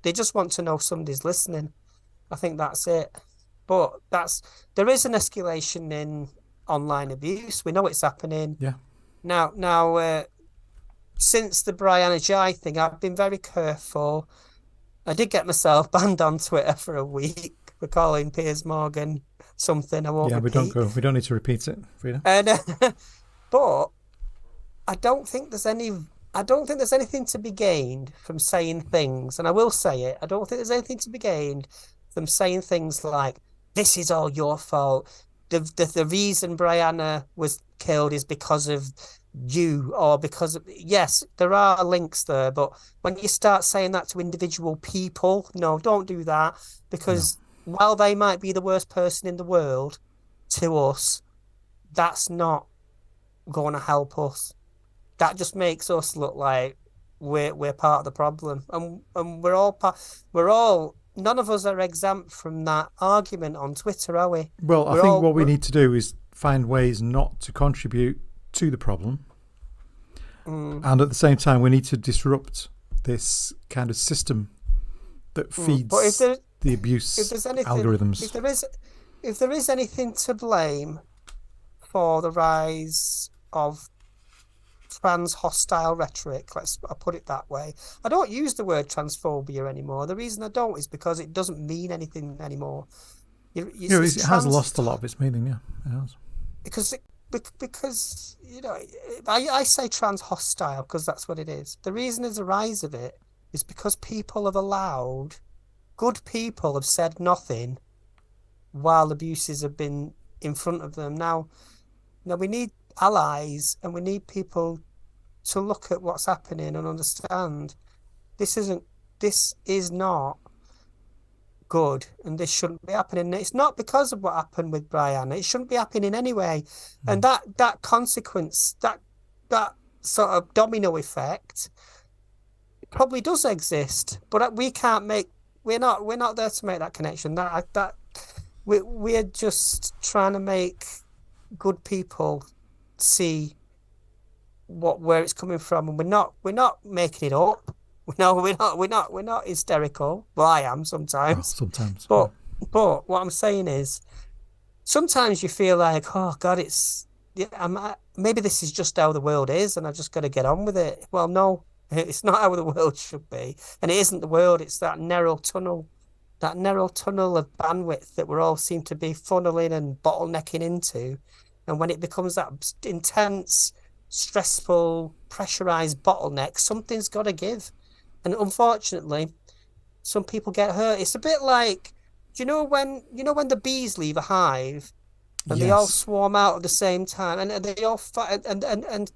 They just want to know somebody's listening. I think that's it. But there is an escalation in online abuse. We know it's happening Yeah. now. Since the Brianna Jai thing, I've been very careful. I did get myself banned on Twitter for a week for calling Piers Morgan something I won't Yeah, we don't repeat. go. We don't need to repeat it, Frida. And but I don't think there's any. I don't think there's anything to be gained from saying things, and I will say it. I don't think there's anything to be gained from saying things like, "This is all your fault." The reason Brianna was killed is because of you, or because of, yes, there are links there, but when you start saying that to individual people, no, don't do that No. because while they might be the worst person in the world to us, that's not going to help us. That just makes us look like we're part of the problem, and we're all none of us are exempt from that argument on Twitter, are we? Well, I We're think all what we need to do is find ways not to contribute to the problem, and at the same time, we need to disrupt this kind of system that but feeds the if abuse there's anything algorithms. if there is anything to blame for the rise of trans hostile rhetoric, I'll put it that way. I don't use the word transphobia anymore. The reason I don't is because it doesn't mean anything anymore. It's It has trans lost a lot of its meaning. Yeah, it has. because because I say trans hostile because that's what it is. The reason there's a rise of it is because people have allowed good people have said nothing while abuses have been in front of them. Now we need allies and we need people to look at what's happening and understand this is not good, and this shouldn't be happening. It's not because of what happened with Brian. It shouldn't be happening anyway. And that consequence, that sort of domino effect, probably does exist, but we can't make. We're not there to make that connection. We're just trying to make good people see where it's coming from, and we're not making it up. No, we're not hysterical. Well, I am sometimes. Sometimes. But what I'm saying is, sometimes you feel like, oh God, maybe this is just how the world is, and I've just got to get on with it. Well, no, it's not how the world should be, and it isn't the world. It's that narrow tunnel of bandwidth that we all seem to be funneling and bottlenecking into, and when it becomes that intense, stressful, pressurized bottleneck, something's got to give. And unfortunately, some people get hurt. It's a bit like, do you know when the bees leave a hive and they all swarm out at the same time, and they all fight, and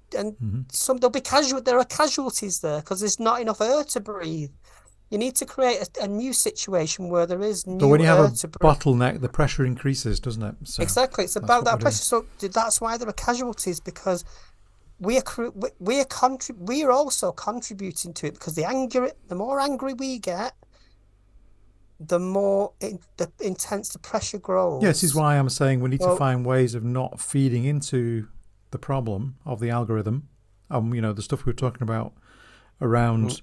some there are casualties there because there's not enough air to breathe. You need to create a new situation where there is new. But when you have a bottleneck, the pressure increases, doesn't it? So exactly, it's about that pressure. So that's why there are casualties, because we are also contributing to it, because the more angry we get, the more the intense the pressure grows. Yes, this is why I'm saying we need to find ways of not feeding into the problem of the algorithm. The stuff we were talking about around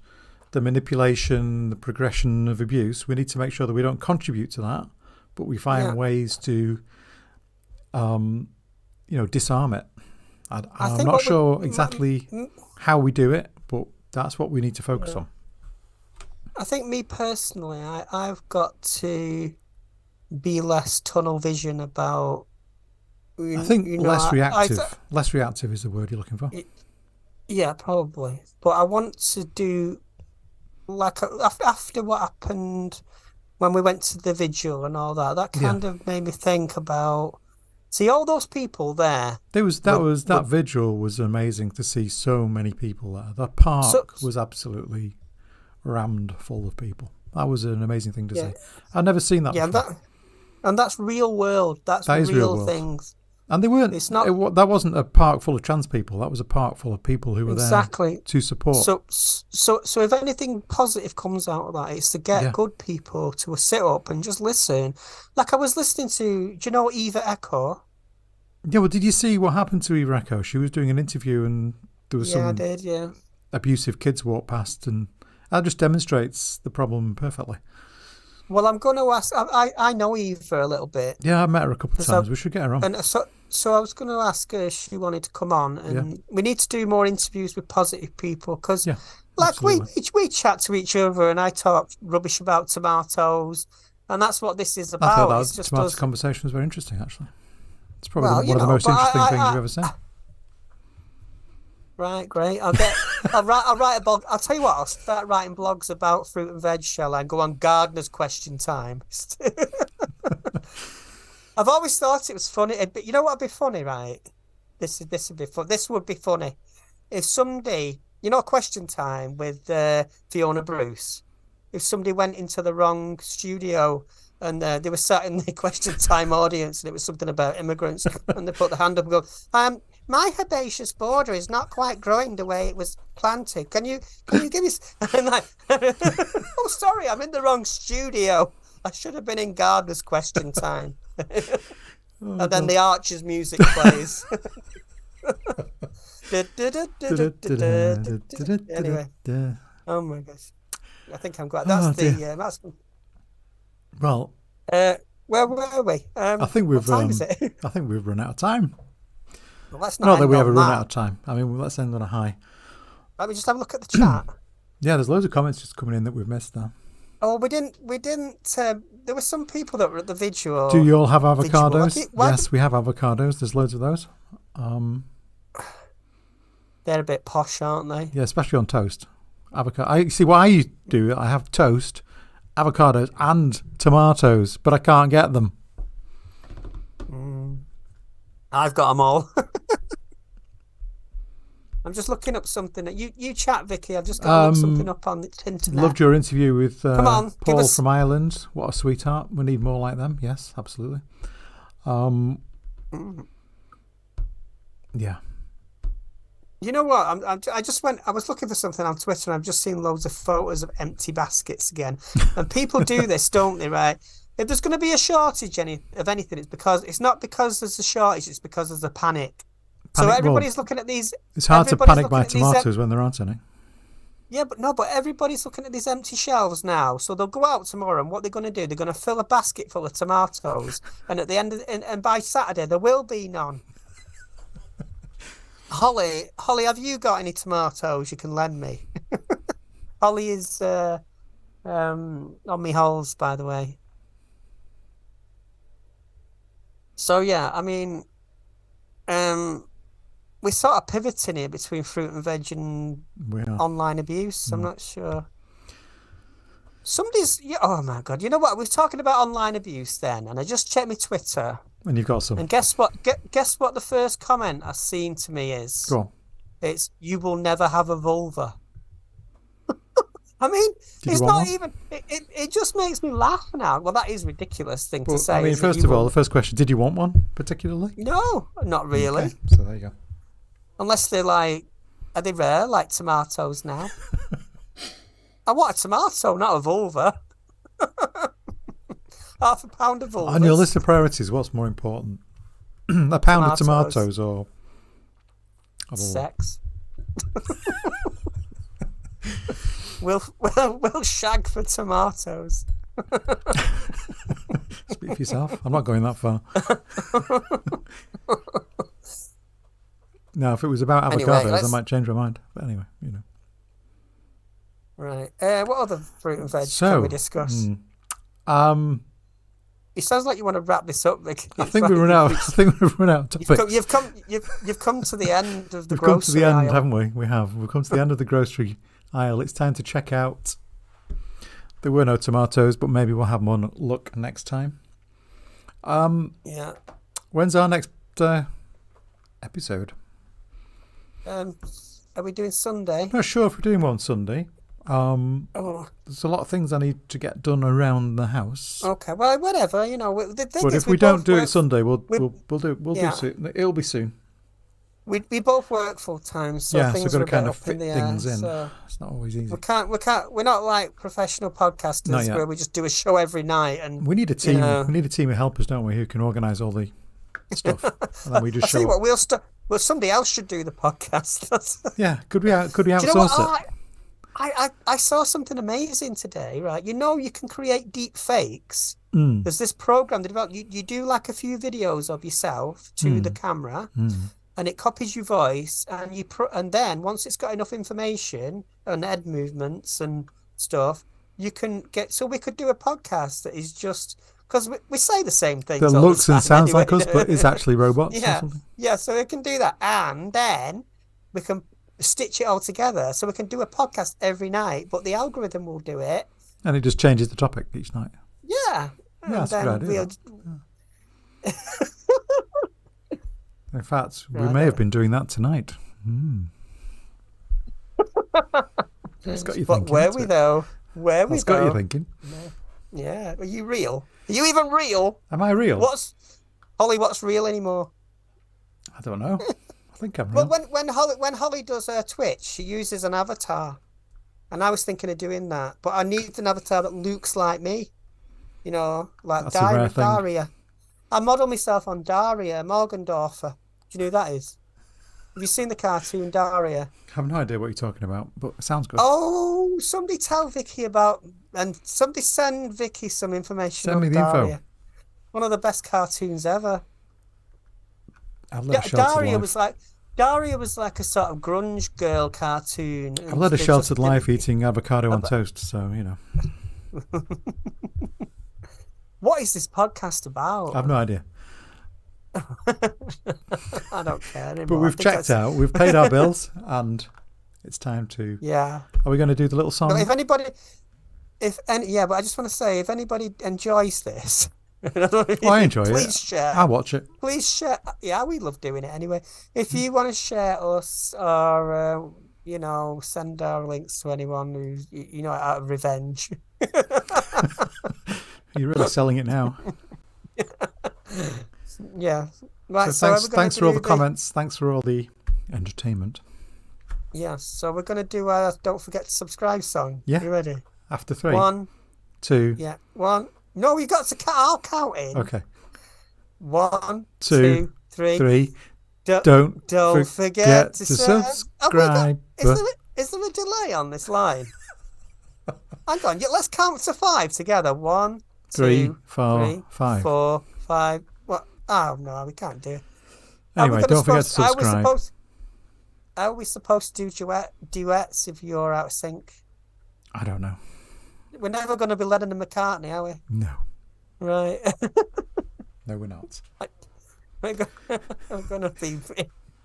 the manipulation, the progression of abuse. We need to make sure that we don't contribute to that, but we find ways to, disarm it. I'm not sure exactly how we do it, but that's what we need to focus on. I think me personally, I've got to be less tunnel vision about. I think less reactive. Less reactive is the word you're looking for. Yeah, probably. But I want to do, like, after what happened when we went to the vigil and all that. That kind of made me think about. See all those people there. That vigil was amazing to see so many people there. That park was absolutely rammed full of people. That was an amazing thing to see. I've never seen that before. And that's real world. That is real things. And they weren't. That wasn't a park full of trans people. That was a park full of people who were there to support. So if anything positive comes out of that, it's to get good people to sit up and just listen. Like I was listening to, do you know Eva Echo? Yeah, well, did you see what happened to Eva Echo? She was doing an interview and there was some abusive kids walk past, and that just demonstrates the problem perfectly. Well, I'm going to ask. I know Eva a little bit. Yeah, I met her a couple of times. We should get her on. And so I was going to ask her if she wanted to come on, and we need to do more interviews with positive people, because, we chat to each other, and I talk rubbish about tomatoes, and that's what this is about. I thought that tomato conversation was very interesting, actually. It's probably one of the most interesting things you've ever seen. Right, great. I'll write a blog. I'll tell you what, I'll start writing blogs about fruit and veg, shall I? And go on Gardener's Question Time. I've always thought it was funny, but you know what would be funny, right? This would be fun. This would be funny if somebody, Question Time with Fiona Bruce. If somebody went into the wrong studio and they were sat in the Question Time audience, and it was something about immigrants, and they put their hand up and go, my herbaceous border is not quite growing the way it was planted. Can you give me? And like, oh, sorry, I'm in the wrong studio. I should have been in Gardener's Question Time. And then the Archer's music plays. Anyway, oh my gosh, I think I'm glad. That's well. Where were we? I think we've. What time is it? I think we've run out of time. Well, let's not that we ever run out of time. I mean, let's end on a high. Let me just have a look at the chat. Yeah, there's loads of comments just coming in that we've missed now. Oh, we didn't. There were some people that were at the vigil. Do you all have avocados? Yes, we have avocados. There's loads of those. They're a bit posh, aren't they? Yeah, especially on toast. Avocado. See what I do. I have toast, avocados, and tomatoes, but I can't get them. I've got them all. I'm just looking up something. You chat, Vicky. I've just got to look something up on the internet. Loved your interview with Come on, Paul from Ireland. What a sweetheart. We need more like them. Yes, absolutely. Yeah. You know what? I was looking for something on Twitter and I've just seen loads of photos of empty baskets again. And people do this, don't they, right? If there's going to be a shortage of anything, it's not because there's a shortage, it's because there's a panic. So everybody's looking at these. It's hard to panic buy tomatoes when there aren't any. Yeah, but everybody's looking at these empty shelves now. So they'll go out tomorrow, and what they're going to do, they're going to fill a basket full of tomatoes, and at the end and by Saturday there will be none. Holly, have you got any tomatoes you can lend me? Holly is on me holes, by the way. So yeah, I mean, we're sort of pivoting here between fruit and veg and online abuse. I'm not sure. Oh my God. You know what? We're talking about online abuse then. And I just checked my Twitter. And you've got some. And guess what? Guess what the first comment I've seen to me is? Go on. It's, "You will never have a vulva." I mean, it's not even... It just makes me laugh now. Well, that is a ridiculous thing to say. I mean, first of all, the first question, did you want one particularly? No, not really. Okay, so there you go. Unless they're like, are they rare, like tomatoes now? I want a tomato, not a vulva. Half a pound of vulvas. On your list of priorities, what's more important? A pound of tomatoes or... Sex. We'll shag for tomatoes. Speak for yourself. I'm not going that far. Now, if it was about avocados, I might change my mind. But anyway, you know. Right. What other fruit and veg can we discuss? It sounds like you want to wrap this up, Vicky. I think we've run out. of topics. You've come to the end of the grocery aisle. We've come to the end, haven't we? We have. We've come to the end of the grocery aisle. It's time to check out. There were no tomatoes, but maybe we'll have more luck next time. Yeah. When's our next episode? Are we doing Sunday? Not sure if we're doing one Sunday. There's a lot of things I need to get done around the house. Okay, well, whatever, you know. But if we don't do it Sunday, we'll do soon. It'll be soon. We both work full time, so yeah, things so are we've got to kind a bit of up in fit the things air, in. so It's not always easy. We're not like professional podcasters where we just do a show every night. And we need a team. We need a team of helpers, don't we, who can organise all the stuff. And then we just show. Well, somebody else should do the podcast. Yeah, could we outsource it? I saw something amazing today, right? You know, you can create deep fakes. There's this program that you do like a few videos of yourself to the camera, and it copies your voice, and and then once it's got enough information and head movements and stuff, you can get. So we could do a podcast that is just because we say the same things. That looks and sounds like us, but is actually robots. Yeah, or something. Yeah. So we can do that, and then we can stitch it all together, so we can do a podcast every night. But the algorithm will do it, and it just changes the topic each night. Yeah. Yeah, that's a good idea. In fact, we may have been doing that tonight. It's got you thinking. But were we though? It's got you thinking. Yeah. Are you real? Are you even real? Am I real? What's real anymore? I don't know. I think I'm real. But when Holly does her Twitch, she uses an avatar, and I was thinking of doing that, but I need an avatar that looks like me. You know, like Daria. I model myself on Daria Morgendorfer. Do you know who that is? Have you seen the cartoon Daria? I have no idea what you're talking about, but it sounds good. Oh, somebody tell Vicky and somebody send Vicky some information. Send me the info. One of the best cartoons ever. Daria was like a sort of grunge girl cartoon. I've led a sheltered life eating avocado on toast, so you know. What is this podcast about? I have no idea. I don't care anymore. But we've checked out, we've paid our bills, and it's time to... Yeah. Are we going to do the little song? But but I just want to say, if anybody enjoys this, I enjoy Please it. share. I'll watch it. Please share. Yeah, we love doing it anyway. If you want to share us or, send our links to anyone who's, out of revenge. You're really selling it now. Yeah. Right. So thanks for all the comments. Thanks for all the entertainment. Yeah. So we're going to do our Don't Forget to Subscribe song. Yeah. You ready? After 3. 1, 2. Yeah. 1. No, you got to count. I'll count in. Okay. 1, 2, 3. 3. Don't forget to subscribe. Is there a delay on this line? Hang on. Let's count to 5 together. 1, 3, 2, 4, 3, 5. 4, 5. What? Oh no, we can't do it. Anyway, don't forget to subscribe. Are we supposed to do duets if you're out of sync? I don't know. We're never going to be Lennon and McCartney, are we? No. Right. No, we're not. We're going to be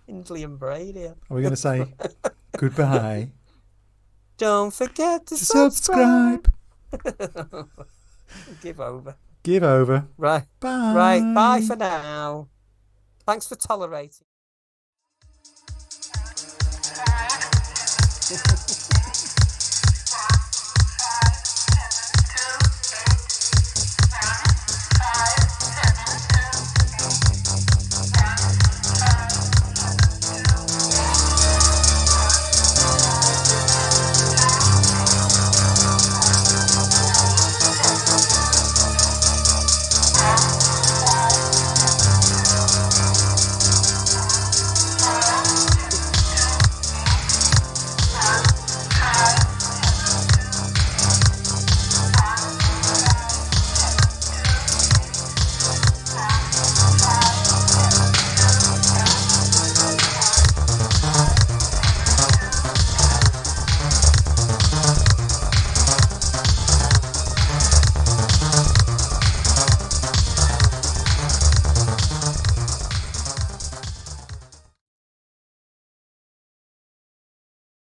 Hindley and Brady. Are we going to say goodbye? Don't forget to subscribe. Give over. Give over. Right. Bye. Right. Bye for now. Thanks for tolerating.